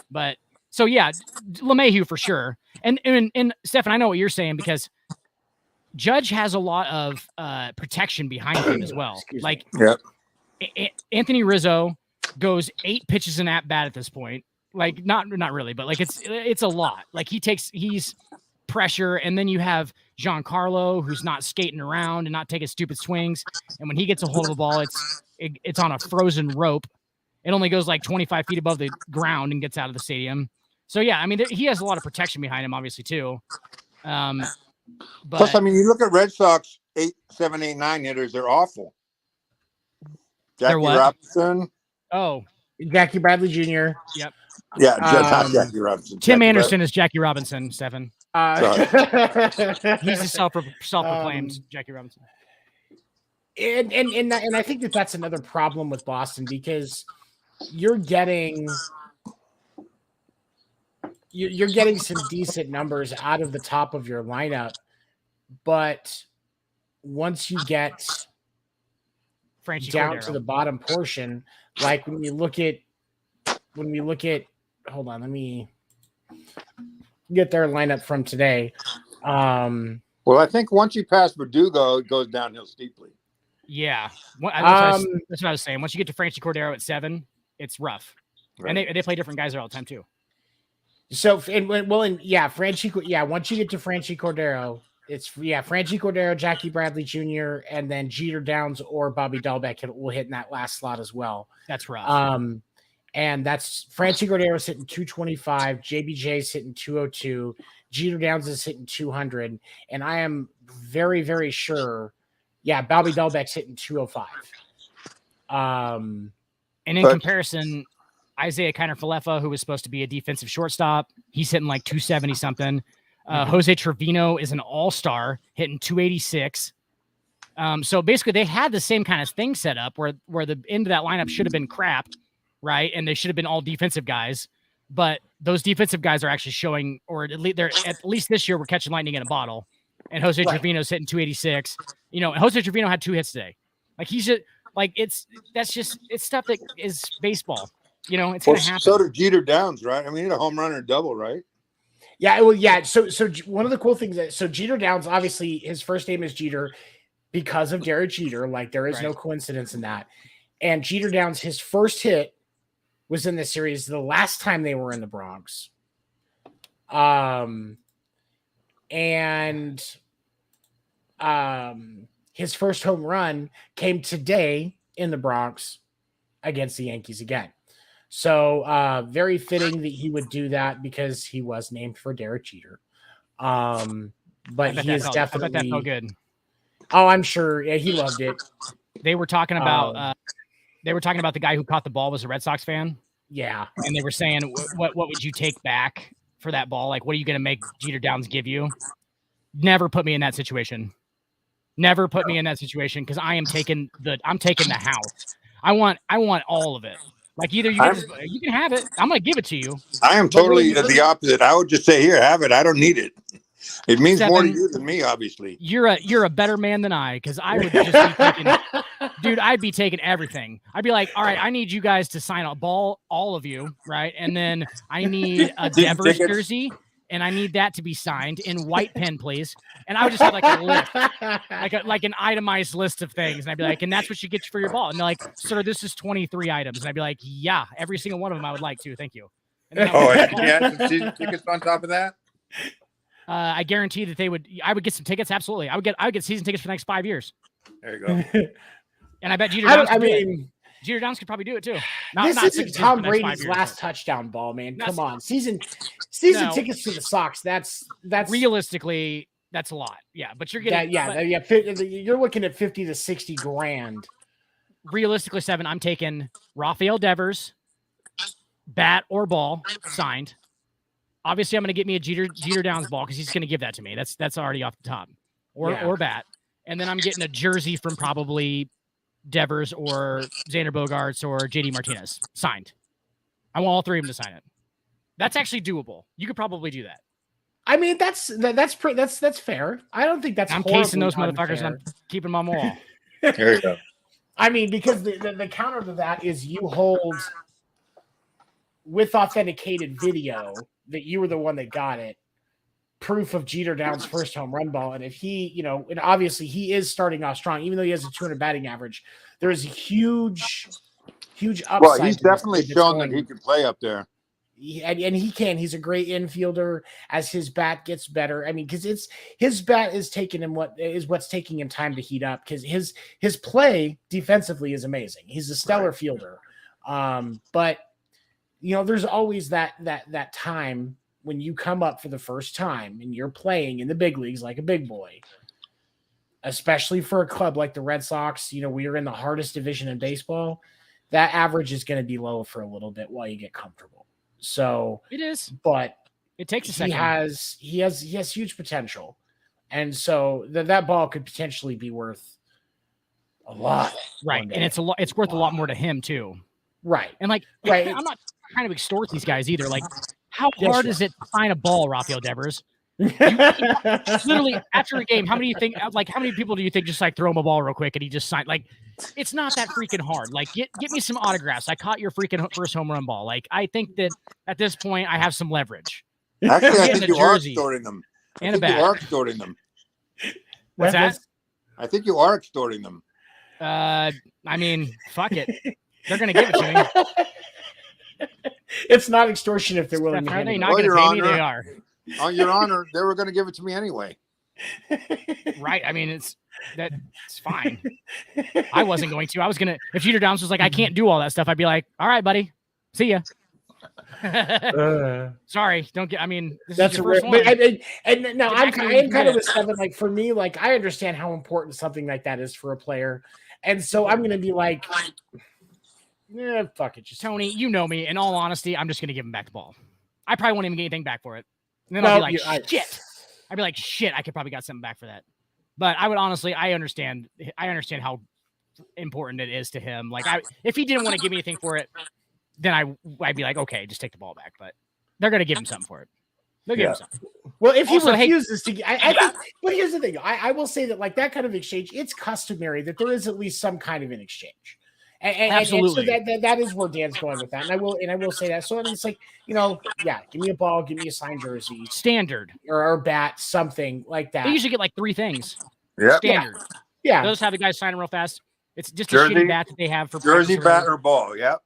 But so yeah, LeMahieu for sure. And Stefan, I know what you're saying because Judge has a lot of protection behind him as well. Like Anthony Rizzo goes 8 pitches in at bat at this point. Like not really, but like it's a lot. Like he's pressure, and then you have Giancarlo who's not skating around and not taking stupid swings. And when he gets a hold of the ball, it's on a frozen rope. It only goes like 25 feet above the ground and gets out of the stadium. So yeah, I mean he has a lot of protection behind him, obviously too. But plus, I mean, you look at Red Sox 8, 7, 8, 9 hitters; they're awful. Jackie Robinson. Oh, Jackie Bradley Jr. Yep. Yeah, not Jackie Robinson. Tim Anderson is Jackie Robinson, Stefan. He's a self-proclaimed Jackie Robinson. And I think that's another problem with Boston because you're getting some decent numbers out of the top of your lineup, but once you get down to the bottom portion, like when we look at hold on, let me get their lineup from today. Well, I think once you pass Verdugo, it goes downhill steeply. Yeah. That's what I was saying. Once you get to Franchi Cordero at 7, it's rough. Right. And they play different guys there all the time too. So, once you get to Franchi Cordero, it's Franchi Cordero, Jackie Bradley Jr., and then Jeter Downs or Bobby Dahlbeck will hit in that last slot as well. That's rough. And that's Franchi Cordero's hitting 225, JBJ's hitting 202, Jeter Downs is hitting 200, and I am very, very sure, Bobby Dahlbeck's hitting 205. And in comparison, Isaiah Kiner Falefa, who was supposed to be a defensive shortstop, he's hitting like 270 something. Jose Trevino is an all-star, hitting 286. So basically, they had the same kind of thing set up where the end of that lineup should have been crap, right? And they should have been all defensive guys. But those defensive guys are actually showing, or at least this year, we're catching lightning in a bottle. And Jose Trevino's hitting 286. You know, Jose Trevino had 2 hits today. Like he's just like it's stuff that is baseball. You know, it's gonna happen. So did Jeter Downs, right? I mean, he had a home run or double, right? Yeah, well, yeah. So one of the cool things Jeter Downs, obviously, his first name is Jeter because of Derek Jeter. Like there is no coincidence in that. And Jeter Downs, his first hit was in the series the last time they were in the Bronx. And his first home run came today in the Bronx against the Yankees again. So very fitting that he would do that because he was named for Derek Jeter. But he is definitely. I bet that felt good. Oh, I'm sure. Yeah, he loved it. They were talking about the guy who caught the ball was a Red Sox fan. Yeah, and they were saying, what would you take back for that ball? Like, what are you going to make Jeter Downs give you? Never put me in that situation. Never put me in that situation because I'm taking the house. I want all of it. Like either you can have it. I'm going to give it to you. I am totally the opposite. I would just say, here, have it. I don't need it. It means more to you than me, obviously. You're a better man than I, because I would just be taking, dude. I'd be taking everything. I'd be like, all right, I need you guys to sign a ball, all of you, right? And then I need a Devers jersey, and I need that to be signed in white pen, please. And I would just have like a list, like an itemized list of things, and I'd be like, and that's what you get for your ball. And they're like, sir, this is 23 items, and I'd be like, yeah, every single one of them I would like to, thank you. And some season tickets on top of that. I guarantee that I would get some tickets. Absolutely. I would get season tickets for the next 5 years. There you go. And I bet Jeter Downs Jeter Downs could probably do it too. This isn't Tom Brady's last touchdown ball, man. Come on. Season tickets to the Sox. That's realistically, that's a lot. Yeah. But you're getting, you're looking at 50 to 60 grand. Realistically, 7, I'm taking Rafael Devers, bat or ball signed. Obviously, I'm going to get me a Jeter Downs ball because he's going to give that to me. That's already off the top, or bat. And then I'm getting a jersey from probably Devers or Xander Bogaerts or JD Martinez signed. I want all three of them to sign it. That's actually doable. You could probably do that. I mean, that's fair. I don't think that's. I'm casing those motherfuckers and I'm keeping them on the wall. There you go. I mean, because the counter to that is you hold with authenticated video that you were the one that got it, proof of Jeter Downs' first home run ball. And if he, and obviously he is starting off strong, even though he has a 200 batting average, there is a huge upside. Well, he's definitely shown that he can play up there. And he can. He's a great infielder as his bat gets better. I mean, because his bat is taking him what's taking him time to heat up. Because his play defensively is amazing. He's a stellar fielder. But there's always that time when you come up for the first time and you're playing in the big leagues like a big boy, especially for a club like the Red Sox. We are in the hardest division in baseball. That average is going to be low for a little bit while you get comfortable. So it is, but it takes a second. He has huge potential, and so that ball could potentially be worth a lot, right? And it's worth a lot more to him too, right? And right. I'm not trying to extort these guys either. Like, how hard is it to sign a ball, Rafael Devers? Literally after a game, how many people do you think just throw him a ball real quick and he just signed? Like, it's not that freaking hard. Like, get me some autographs. I caught your freaking first home run ball. Like, I think that at this point I have some leverage. Actually, I think you are extorting them. And a bat. You are extorting them. What's that? I think you are extorting them. I mean, fuck it. They're gonna give it to me. It's not extortion if they're willing to. Are they not going to pay me? They are. On your honor, they were going to give it to me anyway. Right. I mean, it's fine. I wasn't going to. I was going to. If Jeter Downs was like, I can't do all that stuff, I'd be like, all right, buddy. See ya. Sorry. Don't get. I mean, that's a first one. And now I am kind of with Stefan. Like, for me, like, I understand how important something like that is for a player. And so I'm going to be like, yeah, fuck it. Just Tony, you know me. In all honesty, I'm just going to give him back the ball. I probably won't even get anything back for it. And then I'll be like, shit. I'd be like, shit, I could probably got something back for that. But I would honestly, I understand how important it is to him. Like, if he didn't want to give me anything for it, then I'd be like, okay, just take the ball back. But they're going to give him something for it. They'll give him something. Well, if he refuses to, I think, but here's the thing. I will say that, like, that kind of exchange, it's customary that there is at least some kind of an exchange. Absolutely. And so that is where Dan's going with that. And I will say that. So it's like, give me a ball, give me a signed jersey. Standard. Or bat, something like that. They usually get like 3 things. Yeah. Standard. Yeah. Those have the guys sign them real fast. It's just jersey, a shitty bat that they have for jersey, bat, or ball. Yep.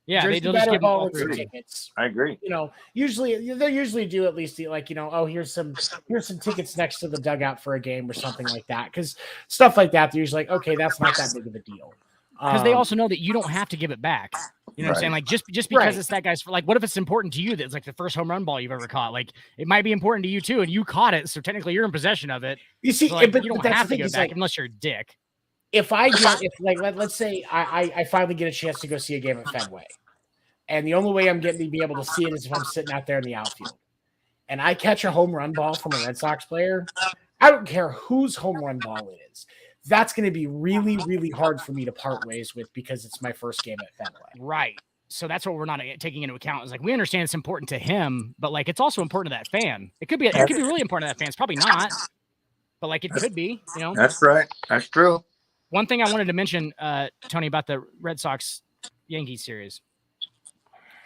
Yeah, jersey, they'll just give ball all with 3. tickets. I agree. They usually do at least here's some tickets next to the dugout for a game or something like that. Because stuff like that, they're usually like, okay, that's not that big of a deal. Because they also know that you don't have to give it back. You know what I'm saying? Like, just because it's that guy's, like, what if it's important to you that it's like the first home run ball you've ever caught? Like, it might be important to you too, and you caught it, so technically you're in possession of it. You see, so, like, but you don't that's have the to thing, give it back unless you're a dick. Let's say I finally get a chance to go see a game at Fenway, and the only way I'm getting to be able to see it is if I'm sitting out there in the outfield, and I catch a home run ball from a Red Sox player. I don't care whose home run ball it is. That's going to be really, really hard for me to part ways with because it's my first game at Fenway. Right. So that's what we're not taking into account. Is like, we understand it's important to him, but like, it's also important to that fan. It could be really important to that fan. It's probably not, but like, it could be, That's right. That's true. One thing I wanted to mention, Tony, about the Red Sox Yankees series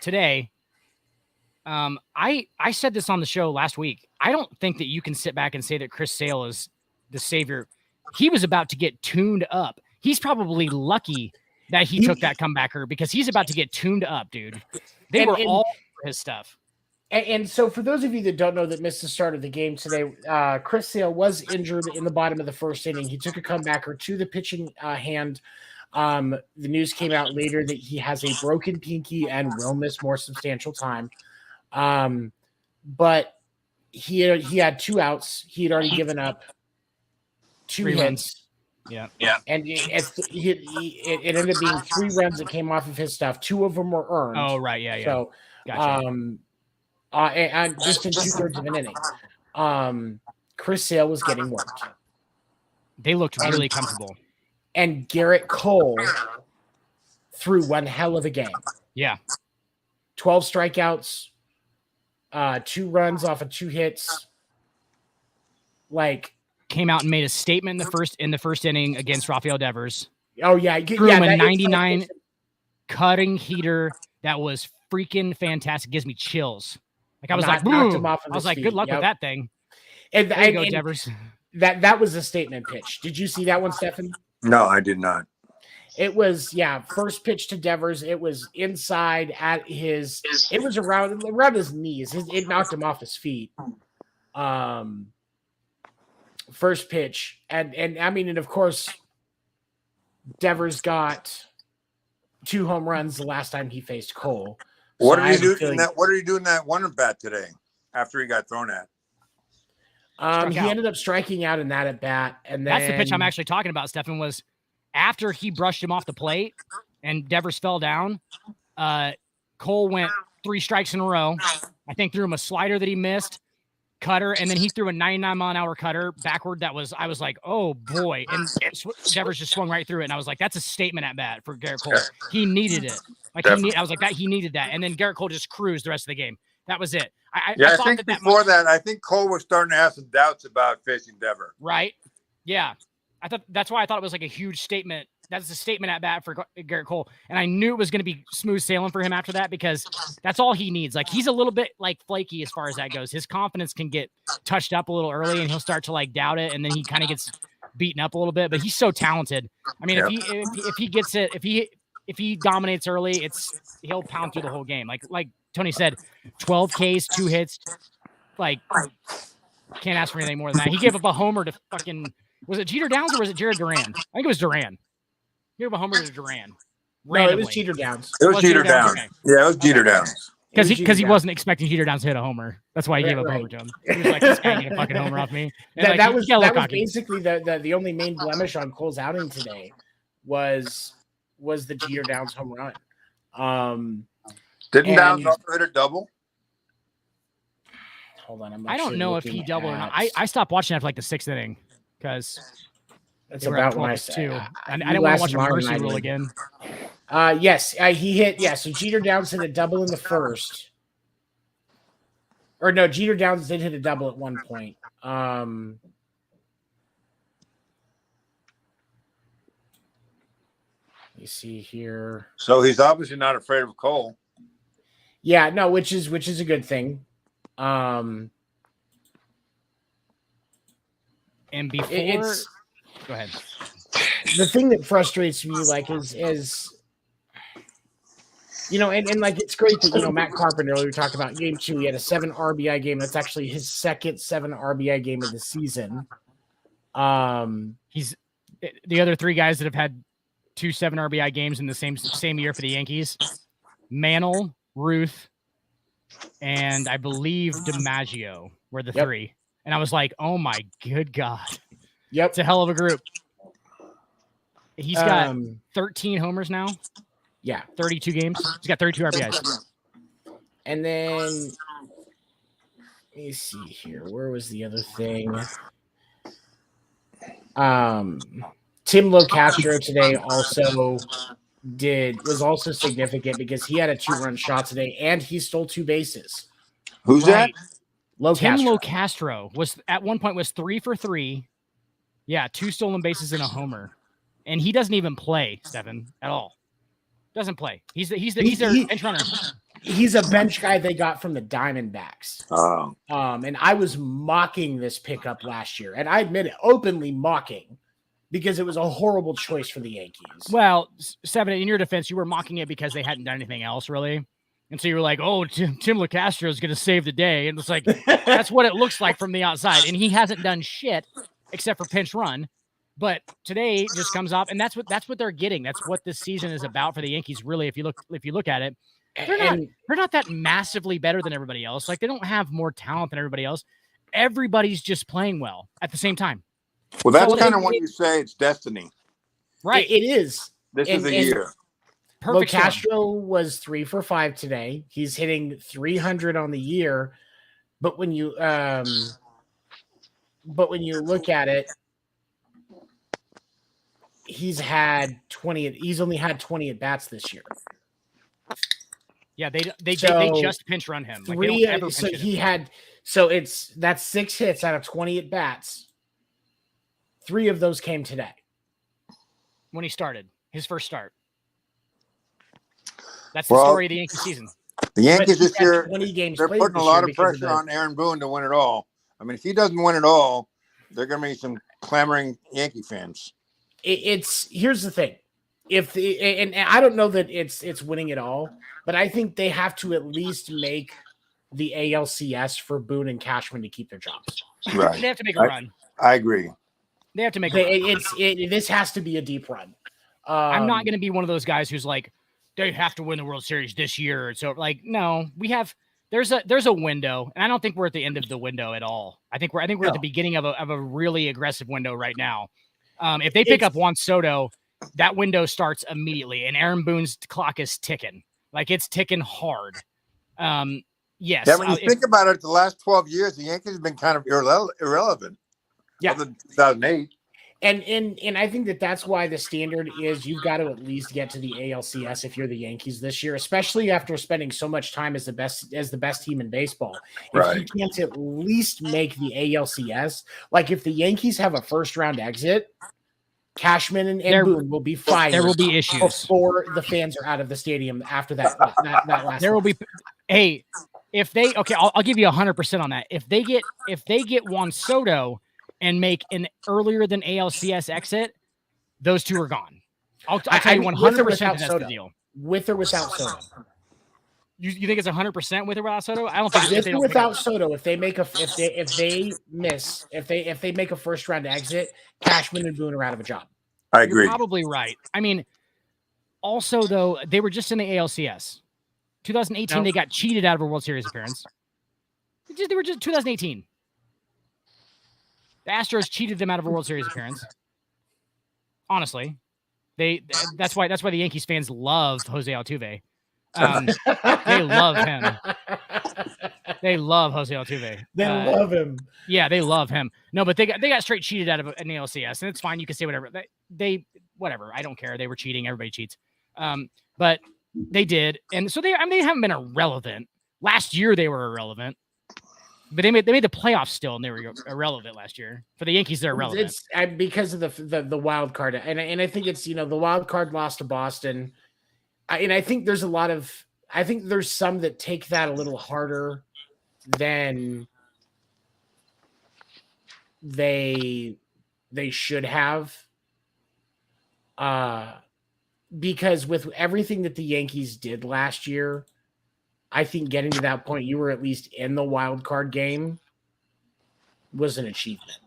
today. I said this on the show last week. I don't think that you can sit back and say that Chris Sale is the savior. He was about to get tuned up. He's probably lucky that he took that comebacker because he's about to get tuned up, dude. They were all for his stuff. And so for those of you that don't know that missed the start of the game today, Chris Sale was injured in the bottom of the first inning. He took a comebacker to the pitching hand. The news came out later that he has a broken pinky and will miss more substantial time. But he had 2 outs. He had already given up 2 hits. Yeah. And it ended up being 3 runs that came off of his stuff. 2 of them were earned. Oh, right. Yeah. So, Gotcha. and just in 2/3 of an inning, Chris Sale was getting worked. They looked really comfortable. And Garrett Cole threw one hell of a game. Yeah. 12 strikeouts, 2 runs off of 2 hits. Like, came out and made a statement in the first inning against Rafael Devers. Oh yeah, Threw him a 99 cutting heater that was freaking fantastic. Gives me chills. Like I was knocked him off. I was like, good luck with that thing. And there you go, Devers. That was a statement pitch. Did you see that one, Stefan? No, I did not. It was, first pitch to Devers. It was inside at his. It was around his knees. It knocked him off his feet. First pitch, and I mean, and of course, Devers got 2 home runs the last time he faced Cole. What did he do in that? What did he do in that one at bat today? After he got thrown at, he ended up striking out in that at bat, and then, that's the pitch I'm actually talking about. Stefan, was after he brushed him off the plate and Devers fell down. Cole went 3 strikes in a row. I think threw him a slider that he missed. Cutter, and then he threw a 99-mile-an-hour cutter backward. I was like, oh boy, and Devers just swung right through it, and I was like, that's a statement at bat for Garrett Cole. He needed it. I was like, he needed that, and then Garrett Cole just cruised the rest of the game. That was it. I think before that, I think Cole was starting to have some doubts about facing Devers. Right? Yeah, that's why I thought it was like a huge statement. That's a statement at bat for Garrett Cole. And I knew it was going to be smooth sailing for him after that, because that's all he needs. Like, he's a little bit like flaky as far as that goes. His confidence can get touched up a little early and he'll start to like doubt it. And then he kind of gets beaten up a little bit, but he's so talented. I mean, if he gets it, if he dominates early, he'll pound through the whole game. Like Tony said, 12 Ks, 2 hits, like can't ask for anything more than that. He gave up a homer to fucking, was it Jeter Downs or was it Jared Duran? I think it was Duran. He gave up a homer to Duran. No, it was Jeter Downs. It was Jeter Downs. Okay. Yeah, it was Jeter Downs. Because he wasn't expecting Jeter Downs to hit a homer. That's why he gave up a homer to him. He was like, this guy get a fucking homer off me. And that was basically the only main blemish on Cole's outing today was the Jeter Downs home run. Didn't Downs also hit a double? Hold on, I don't know if he doubled or not. I stopped watching after like the 6th inning because that's about when I too. I didn't want to watch a mercy rule again. Yes, he hit. Yeah, so Jeter Downs hit a double in the first. Or no, Jeter Downs did hit a double at one point. Let me see here. So he's obviously not afraid of Cole. Yeah, no, which is a good thing. And before, go ahead. The thing that frustrates me, like, is you know, and like, it's great that, you know, Matt Carpenter, we talked about game 2, he had a 7 RBI game. That's actually his second 7 RBI game of the season. He's the other 3 guys that have had 2 7 RBI games in the same year for the Yankees: Mantle, Ruth, and I believe DiMaggio were the 3. And I was like, oh my good God. Yep. It's a hell of a group. He's got 13 homers now. Yeah. 32 games. He's got 32 RBIs. And then, let me see here. Where was the other thing? Tim Locastro today was also significant because he had a 2-run shot today and he stole 2 bases. Who's that? Tim Locastro was at one point was 3 for 3. Yeah, 2 stolen bases and a homer. And he doesn't even play, Stefan, at all. Doesn't play. He's their bench runner. He's a bench guy they got from the Diamondbacks. Oh. And I was mocking this pickup last year, and I admit it, openly mocking, because it was a horrible choice for the Yankees. Well, Stefan, in your defense, you were mocking it because they hadn't done anything else, really. And so you were like, oh, Tim Locastro is going to save the day. And it's like, that's what it looks like from the outside. And he hasn't done shit except for pinch run. But today just comes off, and that's what they're getting. That's what this season is about for the Yankees. Really, if you look at it, they're not that massively better than everybody else. Like, they don't have more talent than everybody else. Everybody's just playing well at the same time. Well, that's So kind of when you say it's destiny. right. It is. This is the year. Perfect storm. Castro was 3 for 5 today. He's hitting 300 on the year, but when you look at it, he's only had 20 at bats this year. Yeah, they just pinch run him. Like, they don't ever pinch him. That's 6 hits out of 20 at bats. 3 of those came today. When he started his first start. That's the story of the Yankee season. The Yankees this year, 20 games they're played putting a this lot year of pressure on Aaron Boone to win it all. I mean, if he doesn't win it all, there are going to be some clamoring Yankee fans. Here's the thing. And I don't know that it's winning it all, but I think they have to at least make the ALCS for Boone and Cashman to keep their jobs. Right. They have to make a run. I agree. They have to make a run. This has to be a deep run. I'm not going to be one of those guys who's like, they have to win the World Series this year. So, like, no, there's a window, and I don't think we're at the end of the window at all. I think we're at the beginning of a really aggressive window right now. If they pick up Juan Soto, that window starts immediately, and Aaron Boone's clock is ticking. Like, it's ticking hard. Yes. Yeah, when you think about it, the last 12 years, the Yankees have been kind of irrelevant. Yeah. Other than 2008. And I think that's why the standard is you've got to at least get to the ALCS if you're the Yankees this year, especially after spending so much time as the best team in baseball. If you can't at least make the ALCS, like if the Yankees have a first round exit, Cashman and Boone will be fired. There will be issues before the fans are out of the stadium after that last. There will be. Hey, if they I'll give you 100% on that. If they get Juan Soto and make an earlier than ALCS exit, those two are gone. I'll tell you 100% that's the deal. With or without Soto. You think it's 100% with or without Soto? I don't think with or without Soto. If they make a first round exit, Cashman and Boone are out of a job. I agree. You're probably right. I mean, also though, they were just in the ALCS. 2018, they got cheated out of a World Series appearance. They were just 2018. The Astros cheated them out of a World Series appearance. Honestly, that's why the Yankees fans love Jose Altuve. They love him. They love Jose Altuve. They love him. Yeah, they love him. No, but they got straight cheated out of an ALCS, and it's fine. You can say whatever. They whatever. I don't care. They were cheating. Everybody cheats. But they did, and so they haven't been irrelevant. Last year they were irrelevant. But they made the playoffs still, and they were irrelevant last year. For the Yankees, they're irrelevant. It's because of the wild card, and I think it's the wild card loss to Boston, and I think there's there's some that take that a little harder than they should have, because with everything that the Yankees did last year. I think getting to that point, you were at least in the wild card game, was an achievement.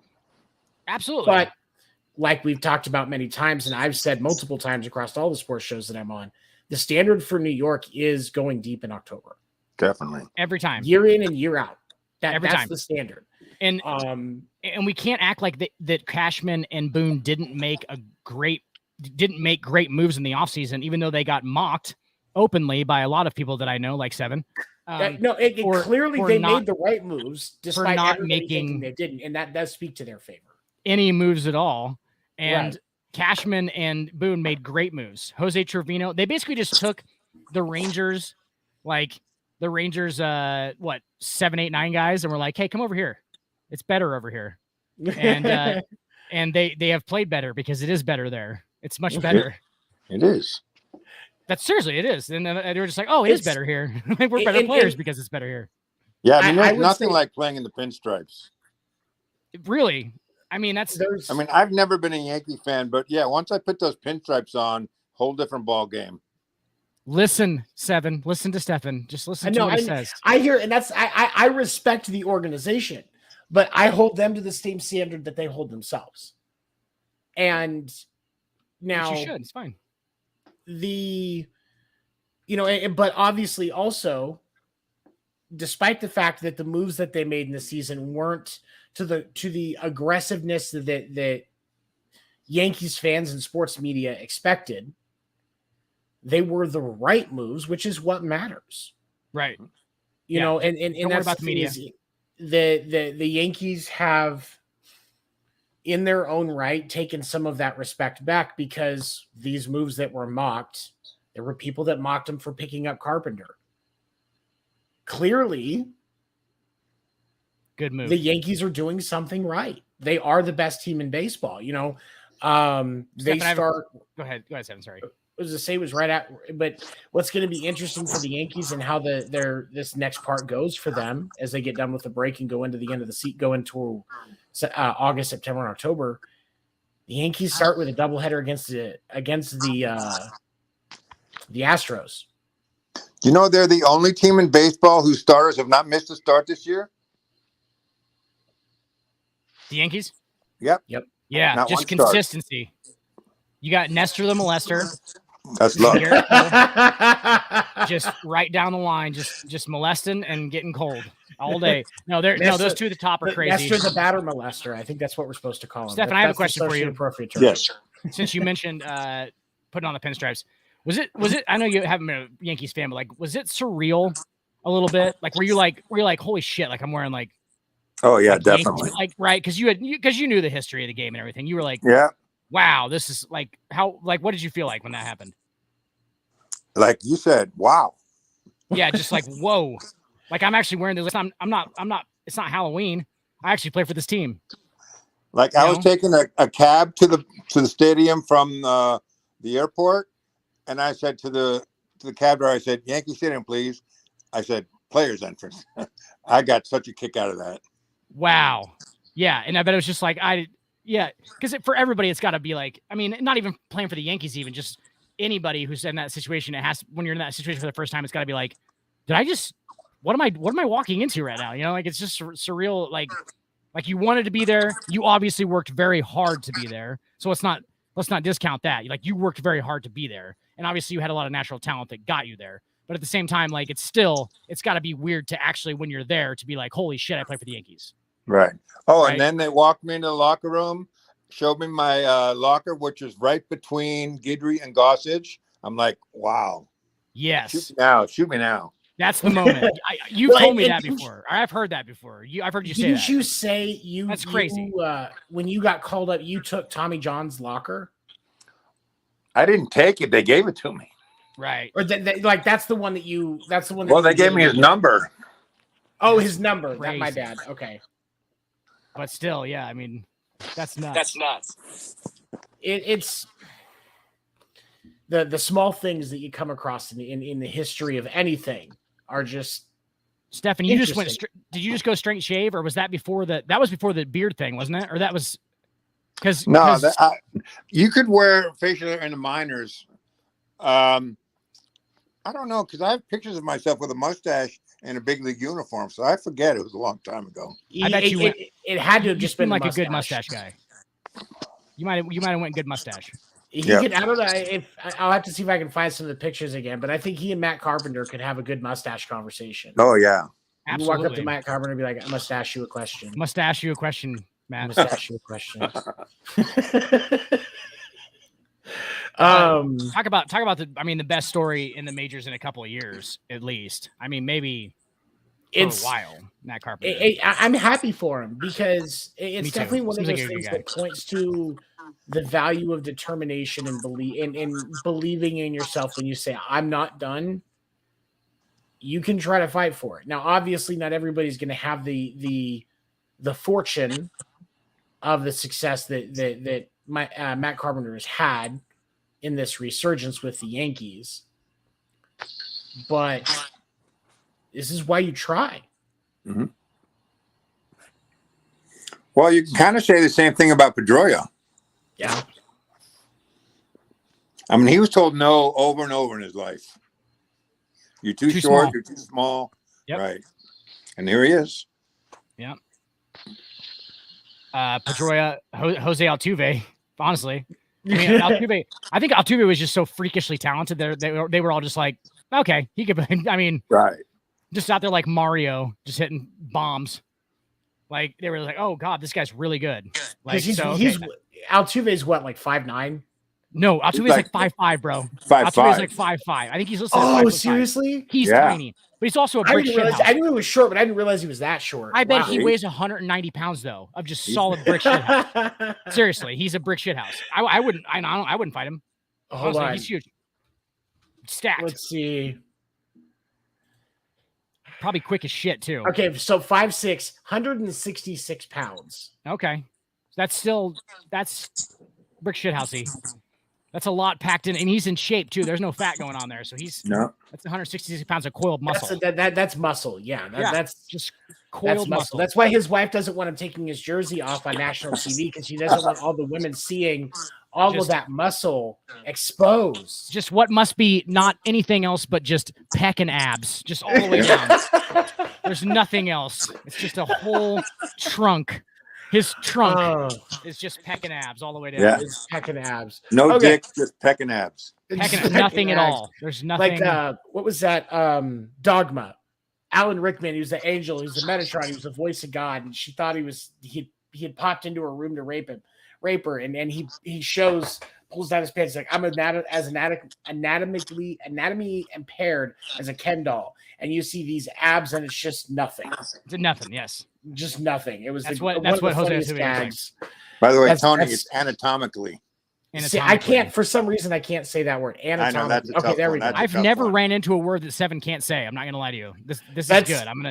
Absolutely. But like we've talked about many times, and I've said multiple times across all the sports shows that I'm on, the standard for New York is going deep in October. Definitely. Every time. Year in and year out. That's time. the standard. And we can't act like that Cashman and Boone didn't make great moves in the offseason, even though they got mocked openly by a lot of people that I know, like Seven. Clearly they made the right moves despite not making they didn't, and that does speak to their favor. Any moves at all. And Cashman and Boone made great moves. Jose Trevino, they basically just took the Rangers, 7, 8, 9 guys, and were like, hey, come over here. It's better over here. And and they have played better because it is better there. It's much better. It is. That's seriously, it is. And they were just like, oh, it's better here. We're better players because it's better here. Yeah, I mean, there's nothing like playing in the pinstripes. Really? I mean, I've never been a Yankee fan, but yeah, once I put those pinstripes on, whole different ball game. Listen, Seven. Listen to Stefan. Just listen to what he says. I hear, and I respect the organization, but I hold them to the same standard that they hold themselves. And now, which you should. It's fine. But obviously also, despite the fact that the moves that they made in the season weren't to the aggressiveness that Yankees fans and sports media expected. They were the right moves, which is what matters. Right. You know, and Don't worry about the media. The Yankees have, in their own right, taken some of that respect back, because these moves that were mocked, there were people that mocked him for picking up Carpenter. Clearly, good move. The Yankees are doing something right. They are the best team in baseball. You know, they Stefan, start. Go ahead, Stefan. Sorry. As I say, was right at. But what's going to be interesting for the Yankees and how this next part goes for them as they get done with the break and go into the end of the seat, go into August, September, and October. The Yankees start with a doubleheader against the Astros. You know, they're the only team in baseball whose starters have not missed a start this year. The Yankees? Yep. Yeah, Not just consistency. You got Nestor the molester. That's luck. Just right down the line, just molesting and getting cold all day. No, those two at the top are crazy. Nestor the batter molester. I think that's what we're supposed to call him. Stefan, I have a question for you. Appropriate term. Yes. Since you mentioned putting on the pinstripes, was it? I know you haven't been a Yankees fan, but like, was it surreal a little bit? Like, were you like, holy shit, like I'm wearing like. Oh yeah, like definitely. Yankees, like, right, because you knew the history of the game and everything. You were like, yeah. Wow, this is like how, like, what did you feel like when that happened? Like you said, wow. Yeah, just like, whoa. Like, I'm actually wearing this. I'm not, it's not Halloween. I actually play for this team. Like I was taking a cab to the stadium from the airport, and I said to the cab driver, I said, Yankee Stadium, please. I said, players entrance. I got such a kick out of that. Wow. Yeah. And I bet it was just like, because for everybody, it's got to be like, I mean, not even playing for the Yankees, even just anybody who's in that situation, when you're in that situation for the first time, it's got to be like, what am I walking into right now? You know, like, it's just surreal. Like you wanted to be there. You obviously worked very hard to be there. So let's not discount that. Like, you worked very hard to be there. And obviously you had a lot of natural talent that got you there. But at the same time, like, it's got to be weird to actually, when you're there, to be like, holy shit, I play for the Yankees. Right. Oh, right? And then they walked me into the locker room, showed me my locker, which is right between Guidry and Gossage. I'm like, wow. Yes. Shoot me now. That's the moment. You've told me that before. I've heard that before. I've heard you say that. Didn't you say That's crazy. When you got called up, you took Tommy John's locker? I didn't take it. They gave it to me. Right. Or that's the one that you. That's the one. Well, they gave me his number. Oh, his number. Crazy. My bad. Okay. But still, yeah. I mean, that's nuts. That's nuts. It's the small things that you come across in the history of anything are just. Stefan, you just went. Did you just go straight shave, or was that before the? That was before the beard thing, wasn't it? Or that was because you could wear facial hair in the minors. I don't know, because I have pictures of myself with a mustache and a big league uniform, so I forget. It was a long time ago. I bet you went. It had to have just been like a good mustache guy. You might have went good mustache. I don't know I'll have to see if I can find some of the pictures again, but I think he and Matt Carpenter could have a good mustache conversation. Oh yeah, you walk up to Matt Carpenter and be like, "I must ask you a question." Must ask you a question, Matt. I must ask you a question. Talk about the best story in the majors in a couple of years, at least. I mean, maybe for a while, Matt Carpenter. I'm happy for him because it's definitely one of those things that points to the value of determination and believing in yourself. When you say, I'm not done, you can try to fight for it. Now, obviously not everybody's going to have the fortune of the success that Matt Carpenter has had in this resurgence with the Yankees, but this is why you try. Mm-hmm. Well, you can kind of say the same thing about Pedroia. Yeah. I mean, he was told no over and over in his life. You're too short, small. You're too small. Yep. Right. And here he is. Yeah. Pedroia, Jose Altuve, honestly. I mean, Altuve, I think Altuve was just so freakishly talented. They were all just like, okay, he could. I mean, right, just out there like Mario, just hitting bombs. Like they were like, oh god, this guy's really good. Like Altuve's what, like 5'9"? No, Altuve's like 5'5", bro. 5'5". Altuve's like 5'5". I think he's listed at 5'5". Seriously? He's Yeah. tiny, but he's also a I brick didn't shit realize. house. I knew he was short, but I didn't realize he was that short. I bet Wow. he weighs 190 pounds though, of just solid brick shit house. Seriously, he's a brick shit house. I wouldn't fight him. Hold Honestly, on. he's huge. Stacked. Let's see. Probably quick as shit too. Okay, so 5'6", 166 pounds. Okay. That's brick shit housey. That's a lot packed in, and he's in shape too. There's no fat going on there, so that's 166 pounds of coiled muscle. That's muscle. Yeah, that's just coiled muscle. That's why his wife doesn't want him taking his jersey off on national TV, because she doesn't want all the women seeing all of that muscle exposed. Just what must be not anything else but just pec and abs, just all the way down. There's nothing else. It's just a whole trunk. His trunk is just pecking abs all the way down. Yeah. It's pecking abs. No dick, just pecking abs. Nothing at all. There's nothing. Like, what was that? Dogma. Alan Rickman, he was the angel, he was the Metatron, he was the voice of God, and she thought he had popped into her room to rape her, and he pulls down his pants like, I'm anatomy impaired as a Ken doll, and you see these abs, and it's just nothing. It's nothing. Yes, just nothing. It was that's what Jose gags. By the way, Tony, it's anatomically. See, I can't, for some reason, I can't say that word. Anatomically. I know, that's okay, there we go. I've never ran into a word that Seven can't say. I'm not gonna lie to you. This is good. I'm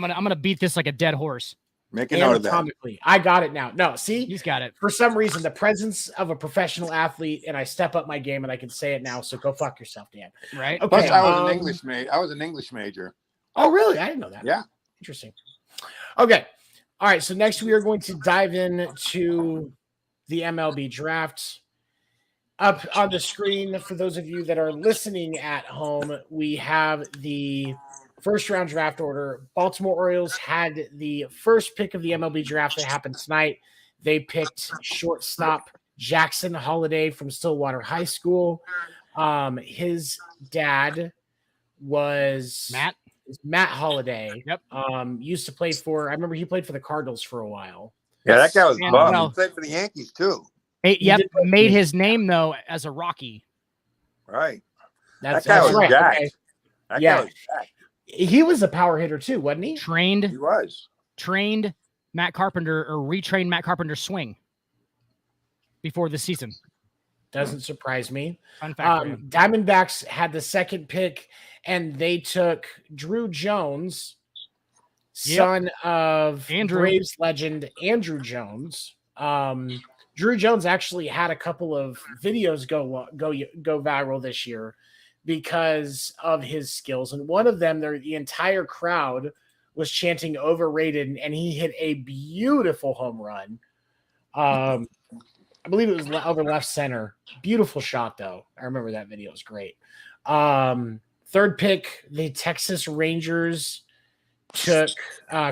gonna beat this like a dead horse. Make a note of that. I got it now. No, see, he's got it. For some reason, the presence of a professional athlete, and I step up my game, and I can say it now. So go fuck yourself, Dan. Right? Okay. Plus, I was an English major. Oh, really? I didn't know that. Yeah. Interesting. Okay. All right. So next, we are going to dive into the MLB Draft. Up on the screen, for those of you that are listening at home, we have the first round draft order. Baltimore Orioles had the first pick of the MLB Draft that happened tonight. They picked shortstop Jackson Holliday from Stillwater High School. His dad was Matt Holliday. Yep. Used to play for, I remember he played for the Cardinals for a while. Yeah, that guy was bum. Well, He played for the Yankees too. Made his name though as a Rocky. Right. That guy was right. jacked. Okay. That guy was jacked. He was a power hitter too, wasn't he? He was. Trained Matt Carpenter, or retrained Matt Carpenter's swing before the season. Doesn't surprise me. Fun fact. Diamondbacks had the second pick, and they took Drew Jones, son of Braves legend Andrew Jones. Drew Jones actually had a couple of videos go viral this year because of his skills, and one of them, the entire crowd was chanting "overrated," and he hit a beautiful home run. I believe it was over left center. Beautiful shot, though. I remember that video. It was great. Third pick, the Texas Rangers took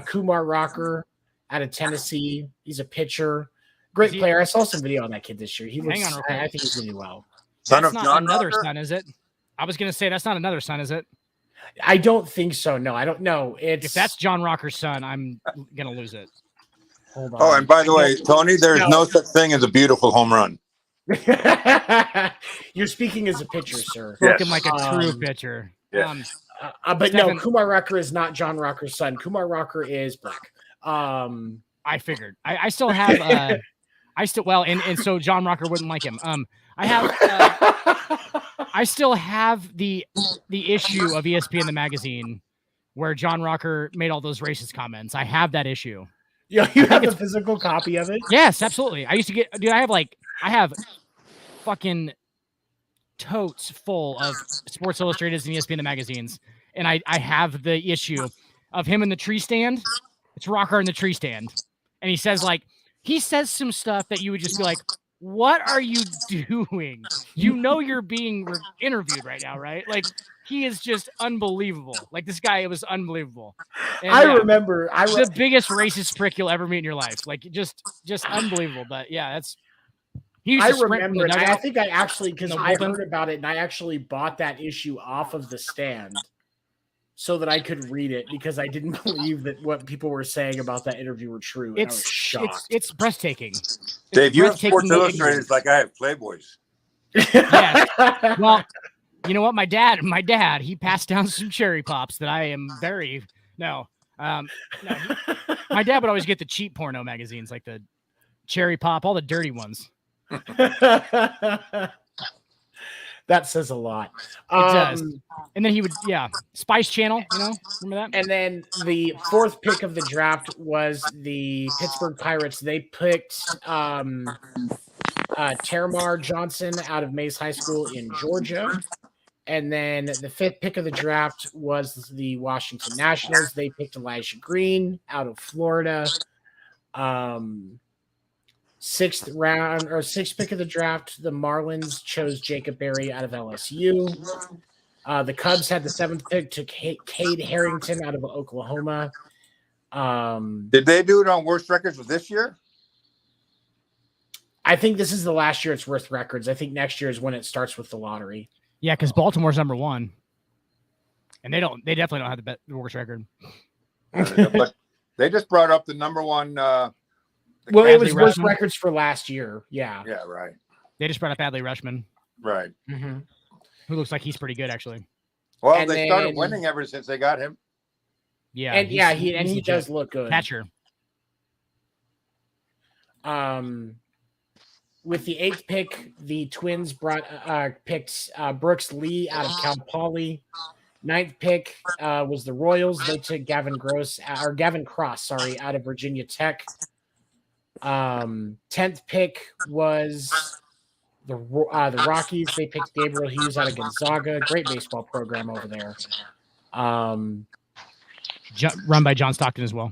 Kumar Rocker out of Tennessee. He's a pitcher. Great player. I saw some video on that kid this year. I think he's going to do well. That's not another son, is it? I was going to say that's not another son, is it? I don't think so. No, I don't know. If that's John Rocker's son, I'm going to lose it. Hold on. Oh, and by the way, Tony, there's no such thing as a beautiful home run. You're speaking as a pitcher, sir. Spoken like a true pitcher. Yes. But Stefan, no, Kumar Rocker is not John Rocker's son. Kumar Rocker is black. I figured. I still have and so John Rocker wouldn't like him. I still have the issue of ESPN the magazine where John Rocker made all those racist comments. I have that issue. Yeah, you have a physical copy of it? Yes, absolutely. I used to get, dude, I have fucking totes full of Sports Illustrated and ESPN the magazines. And I have the issue of him in the tree stand. It's Rocker in the tree stand. And he says some stuff that you would just be like, what are you doing? You know you're being interviewed right now, right? Like, he is just unbelievable. Like, this guy, it was unbelievable. And, I remember. The biggest racist prick you'll ever meet in your life. Like, just unbelievable. But, yeah, that's... I remember it. I think I actually, because I heard about it, and I actually bought that issue off of the stand. so that I could read it because I didn't believe that what people were saying about that interview were true. And I was shocked. It's breathtaking. Dave, you have Sports Illustrated like I have Playboys. Yes. Well, you know what? My dad, he passed down some cherry pops that I am very my dad would always get the cheap porno magazines, like the Cherry Pop, all the dirty ones. That says a lot. It does. And then he would, Spice Channel, remember that? And then the fourth pick of the draft was the Pittsburgh Pirates. They picked Terramar Johnson out of Mays High School in Georgia. And then the fifth pick of the draft was the Washington Nationals. They picked Elijah Green out of Florida. Sixth pick of the draft, the Marlins chose Jacob Berry out of LSU. The Cubs had the seventh pick, took Cade Harrington out of Oklahoma. Did they do it on worst records of this year? I think this is the last year it's worth records. I think next year is when it starts with the lottery. Yeah, because Baltimore's number one, and they definitely don't have the worst record. But they just brought up the number one. Well, it was worst records for last year. Yeah. Yeah, right. They just brought up Adley Rutschman. Right. Mm-hmm. Who looks like he's pretty good, actually. Well, and they started winning ever since they got him. Yeah. And he does look good. Catcher. With the eighth pick, the Twins picked Brooks Lee out of Cal Poly. Ninth pick was the Royals. They took Gavin Cross, out of Virginia Tech. 10th pick was the Rockies. They picked Gabriel Hughes out of Gonzaga. Great baseball program over there. Run by John Stockton as well.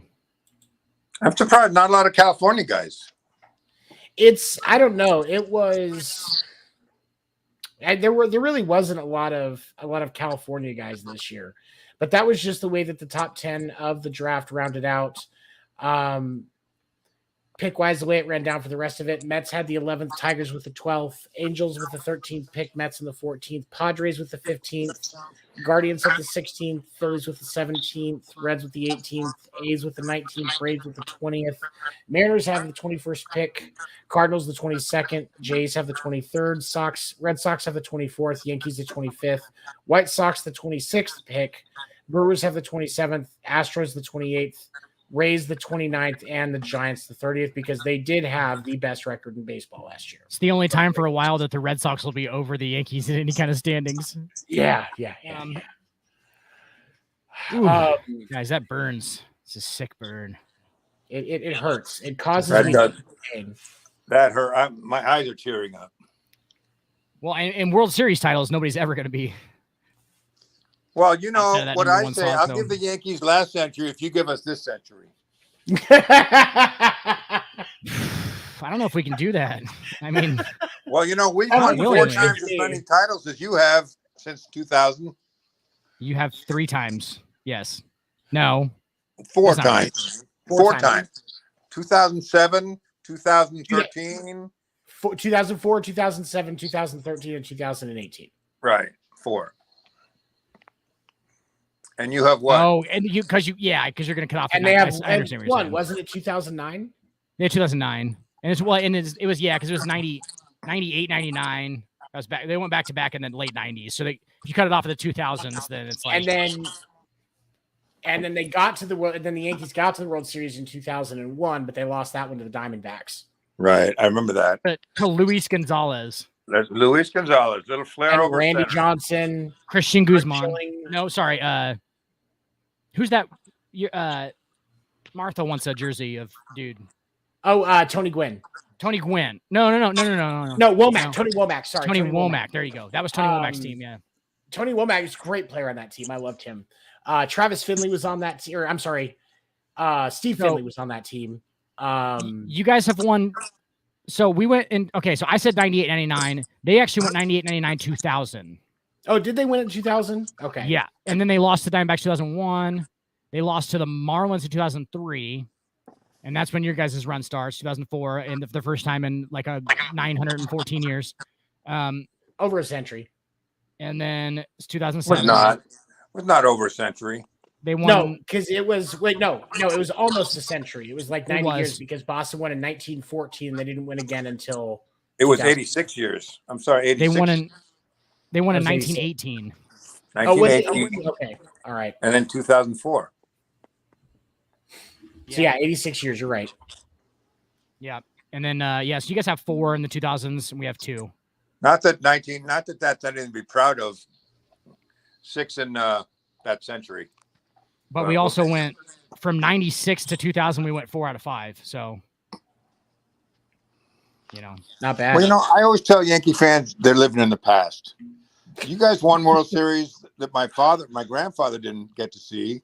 I'm surprised not a lot of California guys. I don't know. It was there really wasn't a lot of California guys this year, but that was just the way that the top 10 of the draft rounded out. Pick wise, the way it ran down for the rest of it, Mets had the 11th, Tigers with the 12th, Angels with the 13th pick, Mets in the 14th, Padres with the 15th, Guardians at the 16th, Phillies with the 17th, Reds with the 18th, A's with the 19th, Braves with the 20th, Mariners have the 21st pick, Cardinals the 22nd, Jays have the 23rd, Red Sox have the 24th, Yankees the 25th, White Sox the 26th pick, Brewers have the 27th, Astros the 28th, Rays the 29th, and the Giants the 30th, because they did have the best record in baseball last year. It's the only time for a while that the Red Sox will be over the Yankees in any kind of standings. Yeah. Guys, that burns. It's a sick burn. It hurts. It causes me pain. That hurt. My eyes are tearing up. Well, and World Series titles, nobody's ever going to be. Well, you know what I say. I'll give the Yankees last century if you give us this century. I don't know if we can do that. I mean, well, we've won 4 times as many titles as you have since 2000. You have 3 times. Yes. No. 4 times. 4 times. 2007, 2013. 2004, 2007, 2013, and 2018. Right. 4. And you have what? Oh, and because you're going to cut off. And they have one. Wasn't it 2009? Yeah, 2009. And it was because it was 90, 98, 99. I was back. They went back to back in the late 90s. So if you cut it off of the 2000s, then it's like. And then they got to the world. And then the Yankees got to the World Series in 2001, but they lost that one to the Diamondbacks. Right, I remember that. To Luis Gonzalez. Luis Gonzalez, little flare and over Randy center. Johnson, Christian Guzman. No, sorry. Who's that? Martha wants a jersey of dude. Oh, Tony Gwynn. Tony Gwynn. No. No, Womack. No. Tony Womack. Sorry. Tony Womack. There you go. That was Tony Womack's team. Yeah. Tony Womack is a great player on that team. I loved him. Travis Finley was on that team. I'm sorry. Steve Finley was on that team. You guys have won. So we went in. Okay. So I said 98, 99. They actually went 98, 99, 2000. Oh, did they win in 2000? Okay. Yeah. And then they lost to Diamondbacks 2001. They lost to the Marlins in 2003. And that's when your guys' run starts, 2004, and the first time in like 914 years. Over a century. And then it's 2007. was not over a century. They won. No, because it was it was almost a century. It was like 90 years because Boston won in 1914. They didn't win again until it was 86 years. I'm sorry, 86. They won in 1918. 1918. Okay, all right. And then 2004. So 86 years. You're right. Yeah, and then so you guys have 4 in the 2000s, and we have 2. Not that that's anything to be proud of. 6 in that century. But we also went from 96 to 2000. We went 4 out of 5. So, not bad. Well, I always tell Yankee fans they're living in the past. You guys won World Series that my grandfather didn't get to see.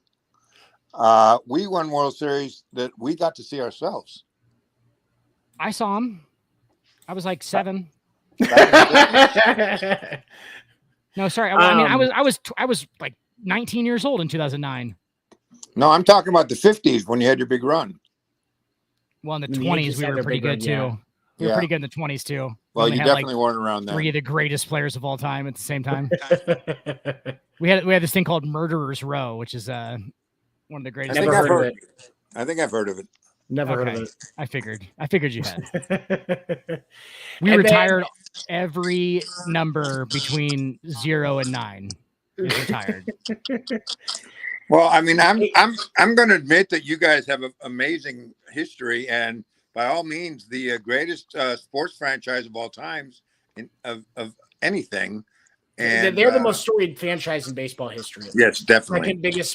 We won World Series that we got to see ourselves. I saw him. I was like 7. No, sorry. I was like 19 years old in 2009. No, I'm talking about the 50s when you had your big run. Well, in the 20s, we were pretty good too. We were pretty good in the 20s too. Well, you definitely weren't around then. 3 of the greatest players of all time at the same time. we had this thing called Murderers Row, which is one of the greatest. I think I've heard of it. Never heard of it. I figured you had. We retired every number between 0 and 9. Is retired. Well, I mean, I'm going to admit that you guys have an amazing history, and by all means, the greatest sports franchise of all times of anything. And they're the most storied franchise in baseball history. Yes, definitely. Second biggest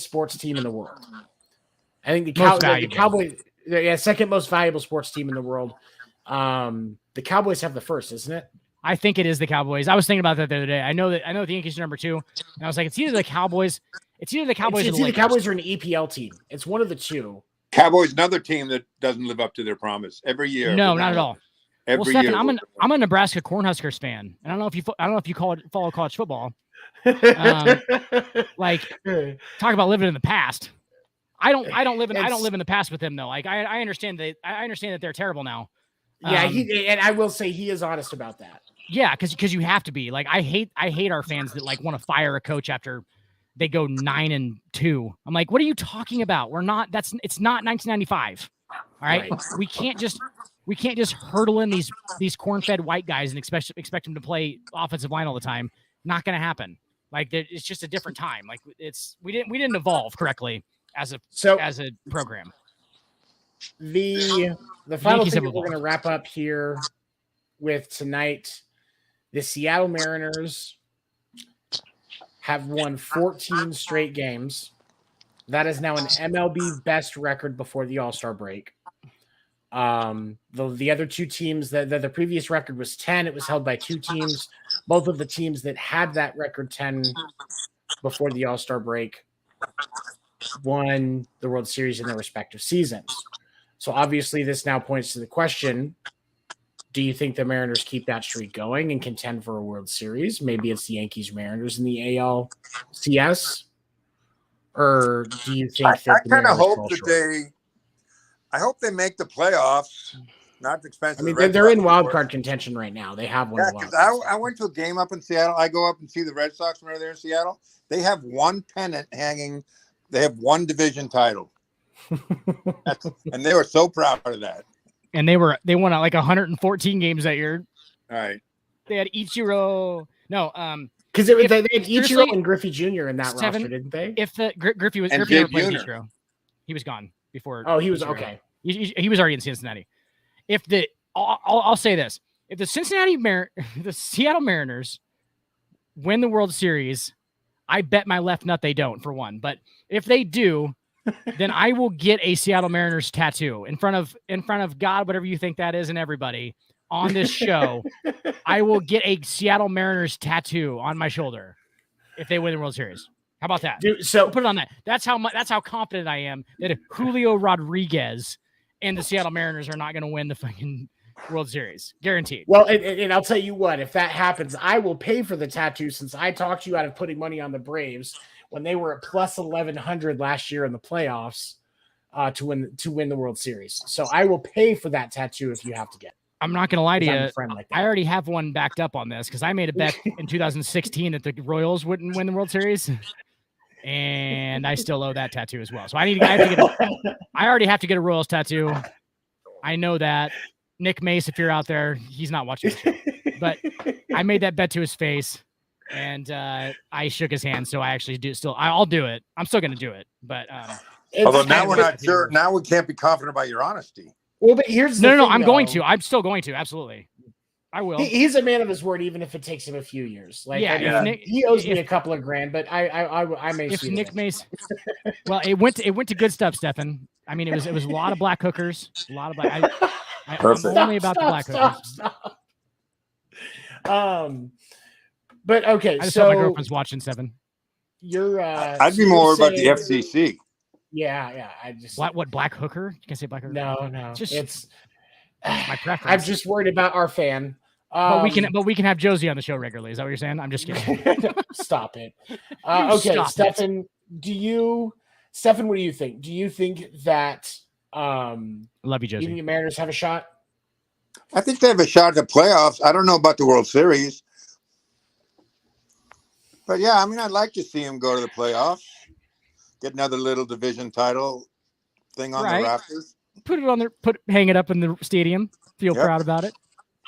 sports team in the world. I think the Cowboys, second most valuable sports team in the world. The Cowboys have the first, isn't it? I think it is the Cowboys. I was thinking about that the other day. I know the Yankees are number 2, and I was like, it's either the Cowboys. It's either the Cowboys. It's either the Cowboys or an EPL team. It's one of the two. Cowboys, another team that doesn't live up to their promise every year. No, not at all. Every Stefan, year. I'm a Nebraska Cornhuskers fan, and I don't know if you follow college football. Like, talk about living in the past. I don't live in the past with them though. Like I understand that they're terrible now. Yeah, and I will say he is honest about that. Yeah, because you have to be. Like I hate our fans that like want to fire a coach after they go 9-2. I'm like, what are you talking about? It's not 1995. All right? We can't just hurdle in these corn-fed white guys and expect them to play offensive line all the time. Not going to happen. Like it's just a different time. Like we didn't evolve correctly as a program. The final thing that we're going to wrap up here with tonight, the Seattle Mariners have won 14 straight games. That is now an MLB best record before the All-Star break. The other two teams, the previous record was 10. It was held by 2 teams. Both of the teams that had that record 10 before the All-Star break won the World Series in their respective seasons. So obviously this now points to the question, do you think the Mariners keep that streak going and contend for a World Series? Maybe it's the Yankees Mariners in the ALCS? Or do you think that I kind of hope that I hope they make the playoffs. Not expensive. I mean, they're in wild card contention right now. They have one. Yeah, because I went to a game up in Seattle. I go up and see the Red Sox when they're there in Seattle. They have one pennant hanging. They have one division title. And they were so proud of that. And they won like 114 games that year. All right. They had Ichiro. No, because they had Ichiro and Griffey Jr. in that roster, didn't they? If the Griffey never played Ichiro, he was gone before. Oh, he was Ichiro. Okay. He was already in Cincinnati. I'll say this: if the Seattle Mariners win the World Series, I bet my left nut they don't, for one. But if they do, then I will get a Seattle Mariners tattoo in front of God, whatever you think that is, and everybody on this show. I will get a Seattle Mariners tattoo on my shoulder if they win the World Series. How about that? Dude, so put it on that. That's how confident I am that Julio Rodriguez and the Seattle Mariners are not going to win the fucking World Series. Guaranteed. Well, and I'll tell you what, if that happens, I will pay for the tattoo, since I talked you out of putting money on the Braves when they were at plus 1,100 last year in the playoffs to win the World Series. So I will pay for that tattoo if you have to get it. I'm not gonna lie to I'm a you. friend like that. I already have one backed up on this because I made a bet in 2016 that the Royals wouldn't win the World Series, and I still owe that tattoo as well. So I already have to get a Royals tattoo. I know that. Nick Mace, if you're out there, he's not watching the show, but I made that bet to his face, and I shook his hand. So I actually I'll do it. I'm still gonna do it, but although now we're not sure. Now we can't be confident about your honesty. Well, but here's the no. thing, I'm though. going to. I'm still going to. Absolutely, I will. He's a man of his word, even if it takes him a few years. Like, yeah, he owes me a couple of grand, but I may. If Nick Mace, well, it went to good stuff, Stefan. I mean, it was a lot of black hookers, a lot of black. I'm only about the black hookers. But okay, I just thought my girlfriend's watching Seven. You're. I'd be more about the FCC. Yeah. I just what black hooker? You can say black hooker. No. It's my preference. I'm just worried about our fan. But we can have Josie on the show regularly. Is that what you're saying? I'm just kidding. Stop it. Okay, Stefan. Stefan, what do you think? Do you think that love you, Josie? You think the Mariners have a shot? I think they have a shot at the playoffs. I don't know about the World Series. But yeah, I mean, I'd like to see him go to the playoffs. Get another little division title thing on the rafters. Put it on there. Hang it up in the stadium. Feel proud about it.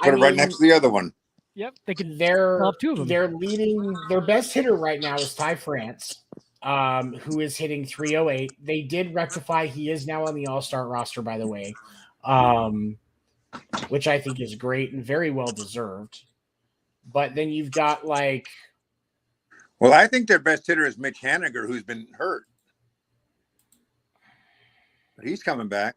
Put it right next to the other one. Yep, they could. They're two of them. They're leading. Their best hitter right now is Ty France, who is hitting 308. They did rectify. He is now on the All-Star roster, by the way, which I think is great and very well deserved. But then you've got Well, I think their best hitter is Mitch Haniger, who's been hurt. But he's coming back.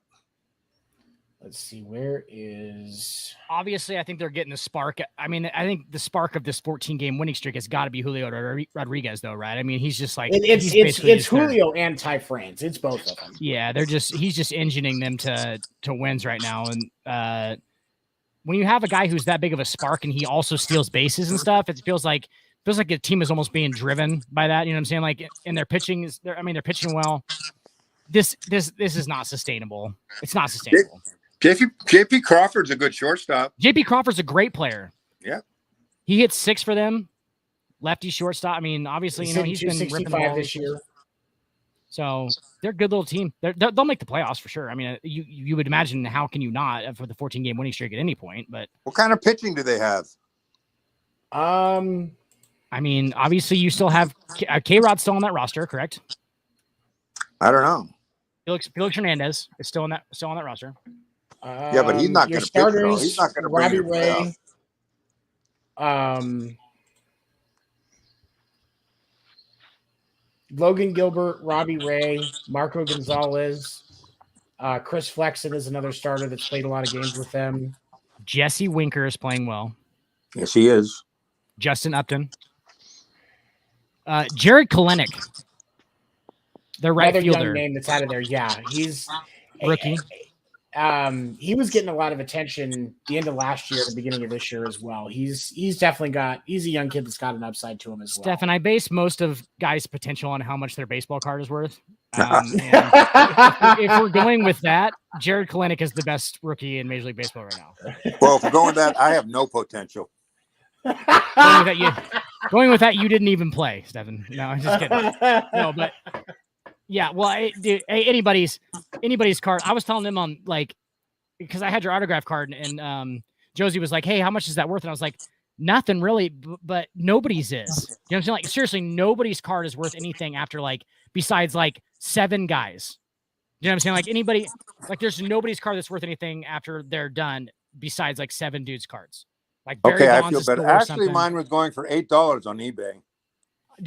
Let's see, where is... Obviously, I think they're getting the spark. I mean, I think the spark of this 14-game winning streak has got to be Julio Rodriguez, though, right? I mean, he's just like... It's Julio and Ty France. It's both of them. Yeah, he's just engineering them to wins right now. And when you have a guy who's that big of a spark and he also steals bases and stuff, it feels like the team is almost being driven by that. You know what I'm saying? Like, and their pitching they're pitching well. This is not sustainable. It's not sustainable. JP Crawford's a good shortstop. JP Crawford's a great player. Yeah. He hits 6 for them. Lefty shortstop. I mean, obviously, he's been ripping the ball this year. So they're a good little team. They'll make the playoffs for sure. I mean, you would imagine, how can you not for the 14-game winning streak at any point? But what kind of pitching do they have? I mean, obviously, you still have K-Rod's still on that roster, correct? I don't know. Felix Hernandez is still on that roster. Yeah, but he's not going to pitch. He's not going to bring Robbie Ray. Logan Gilbert, Robbie Ray, Marco Gonzalez, Chris Flexen is another starter that's played a lot of games with them. Jesse Winker is playing well. Yes, he is. Justin Upton. Jared Kalenic. Their right fielder. Young name that's out of there. Yeah, he's rookie. He was getting a lot of attention the end of last year, the beginning of this year as well. He's definitely he's a young kid that's got an upside to him as well. Stefan, I base most of guys' potential on how much their baseball card is worth. If we're going with that, Jared Kalenic is the best rookie in Major League Baseball right now. Well, if we're going with that, I have no potential. Going with that, you didn't even play, Stefan. No, I'm just kidding. No, but yeah, well, dude, anybody's card. I was telling them on because I had your autograph card, and Josie was like, "Hey, how much is that worth?" And I was like, "Nothing really, but nobody's is." You know what I'm saying? Like, seriously, nobody's card is worth anything after besides 7 guys. You know what I'm saying? Like, anybody, there's nobody's card that's worth anything after they're done besides 7 dudes' cards. Okay, I feel better. Actually, mine was going for $8 on eBay.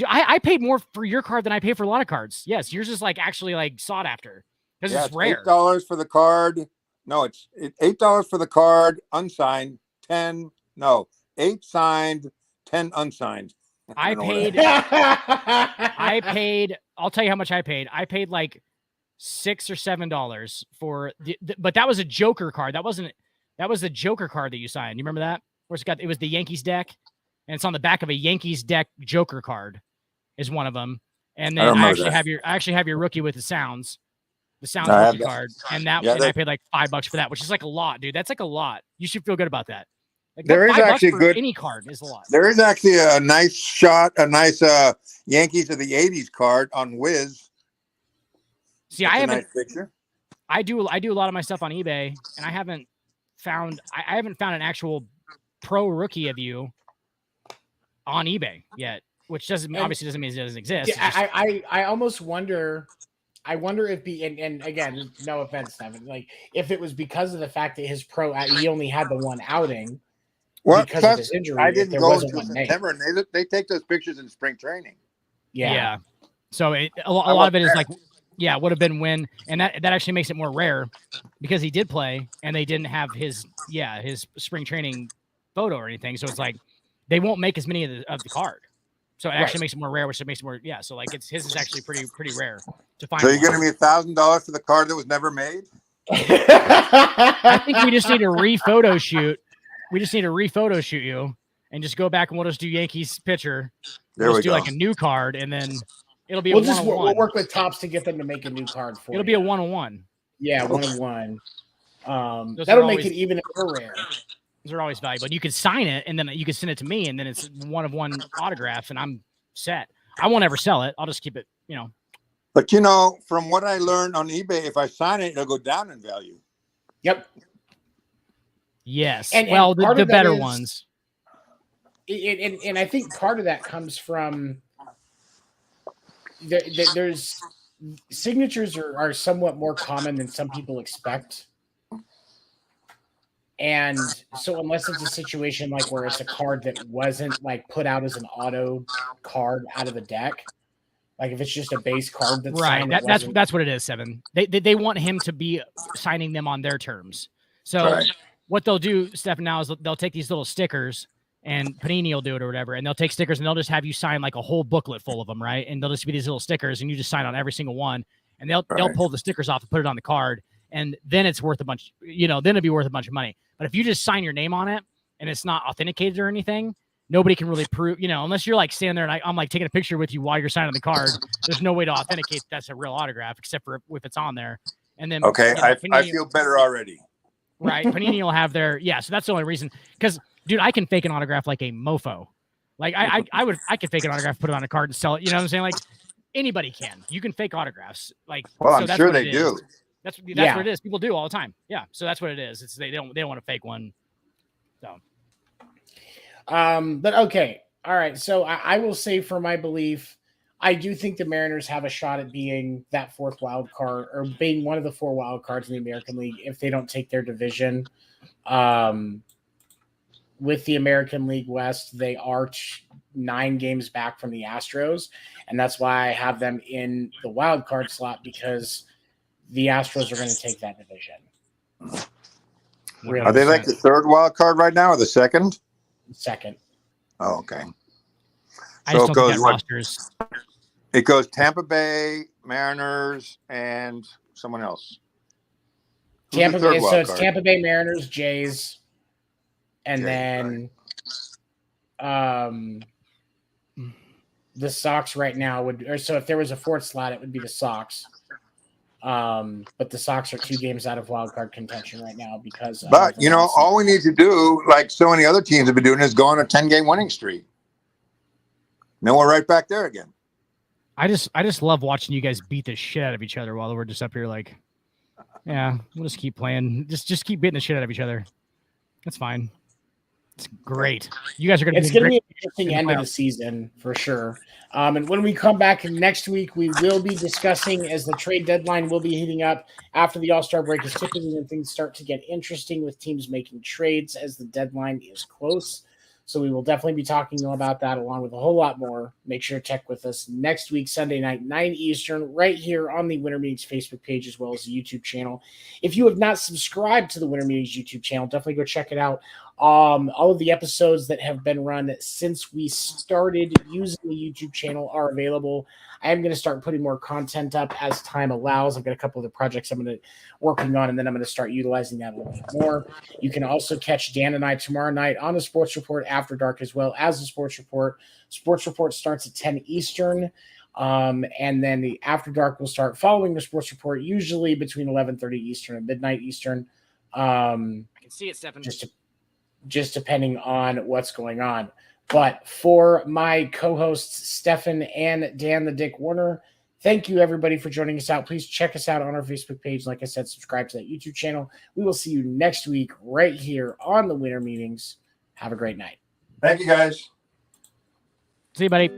I paid more for your card than I pay for a lot of cards. Yes, yours is actually sought after because it's rare. $8 for the card. No, it's $8 for the card, unsigned. 10. No, 8 signed, 10 unsigned. I paid. I'll tell you how much I paid. I paid $6 or $7 for but that was a Joker card. That was the Joker card that you signed. You remember that? Where it was the Yankees deck. And it's on the back of a Yankees deck. Joker card is one of them. And then I actually have your rookie with the sounds. the Sounds rookie card, and I paid like $5 for that, which is like a lot, dude. That's like a lot. You should feel good about that. Like, there is actually good. Any card is a lot. There is actually a nice shot, a nice Yankees of the '80s card on Wiz. See, I haven't. Nice picture. I do a lot of my stuff on eBay, and I haven't found an actual pro rookie of you on eBay yet, which obviously doesn't mean it doesn't exist. Yeah, I almost wonder. I wonder if and again, no offense, Stefan, like if it was because of the fact that his he only had the one outing because of his injury. I didn't go until September, and they take those pictures in spring training. Yeah. So a lot of it is like, would have been when, and that actually makes it more rare because he did play and they didn't have his spring training photo or anything. So it's like they won't make as many of the card. So it actually makes it more rare, which makes it more, So like his is actually pretty rare to find. So you're giving me $1,000 for the card that was never made? I think we just need to re-photo shoot. We just need to re-photo shoot you and just go back and we'll just do Yankees pitcher. We'll just do like a new card and then it'll be we'll work with Topps to get them to make a new card for It'll be a 1-on-1. Yeah, 1-on-1. That'll make it even more rare. Those are always valuable. You could sign it and then you can send it to me and then it's 1-of-1 autographs and I'm set. I won't ever sell it. I'll just keep it, But from what I learned on eBay, if I sign it, it'll go down in value. Yep. Yes. And the better ones. And I think part of that comes from there's signatures are somewhat more common than some people expect. And so unless it's a situation like where it's a card that wasn't like put out as an auto card out of the deck, like if it's just a base card that's right, that's what it is, Seven. They want him to be signing them on their terms. So what they'll do, Stefan, now is they'll take these little stickers and Panini will do it or whatever, and they'll take stickers and they'll just have you sign like a whole booklet full of them, right? And they'll just be these little stickers and you just sign on every single one, and they'll pull the stickers off and put it on the card, and then it's worth a bunch, then it'd be worth a bunch of money. But if you just sign your name on it and it's not authenticated or anything, nobody can really prove, unless you're like standing there and I'm like taking a picture with you while you're signing the card. There's no way to authenticate that's a real autograph except for if it's on there. And then I feel better already. Right, Panini will have their so that's the only reason. Because dude, I can fake an autograph like a mofo. Like I could fake an autograph, put it on a card, and sell it. You know what I'm saying? Like anybody can. You can fake autographs. Like I'm sure they do. That's what it is. People do all the time. Yeah. So that's what it is. It's they don't want to fake one. So. But okay. All right. So I will say for my belief, I do think the Mariners have a shot at being that fourth wild card or being one of the 4 wild cards in the American League if they don't take their division. With the American League West, they are 9 games back from the Astros, and that's why I have them in the wild card slot because the Astros are going to take that division. Are they like the 3rd wild card right now or the 2nd? Second. Oh, okay. I just don't think rosters. It goes Tampa Bay, Mariners, and someone else. Tampa Bay. So it's Tampa Bay, Mariners, Jays, and then the Sox right now so if there was a 4th slot, it would be the Sox. But the Sox are 2 games out of wild card contention right now because. But all we need to do, like so many other teams have been doing, is go on a 10-game winning streak. Then we're right back there again. I just love watching you guys beat the shit out of each other while we're just up here like, we'll just keep playing, just keep beating the shit out of each other. That's fine. It's great. You guys are going to. It's going to be an interesting end of the season for sure. And when we come back next week, we will be discussing as the trade deadline will be heating up after the All-Star break is typically when things start to get interesting with teams making trades as the deadline is close. So we will definitely be talking about that along with a whole lot more. Make sure to check with us next week, Sunday night, 9 Eastern, right here on the Winter Meetings Facebook page as well as the YouTube channel. If you have not subscribed to the Winter Meetings YouTube channel, definitely go check it out. All of the episodes that have been run since we started using the YouTube channel are available. I am going to start putting more content up as time allows. I've got a couple of the projects I'm working on, and then I'm going to start utilizing that a little bit more. You can also catch Dan and I tomorrow night on the Sports Report After Dark as well as the Sports Report. Sports Report starts at 10 Eastern. And then the After Dark will start following the sports report, usually between 11:30 Eastern and midnight Eastern. I can see it, Stefan. Just depending on what's going on. But for my co-hosts, Stefan and Dan the Dick Warner, thank you, everybody, for joining us out. Please check us out on our Facebook page. Like I said, subscribe to that YouTube channel. We will see you next week right here on the Winter Meetings. Have a great night. Thank you, guys. See you, buddy.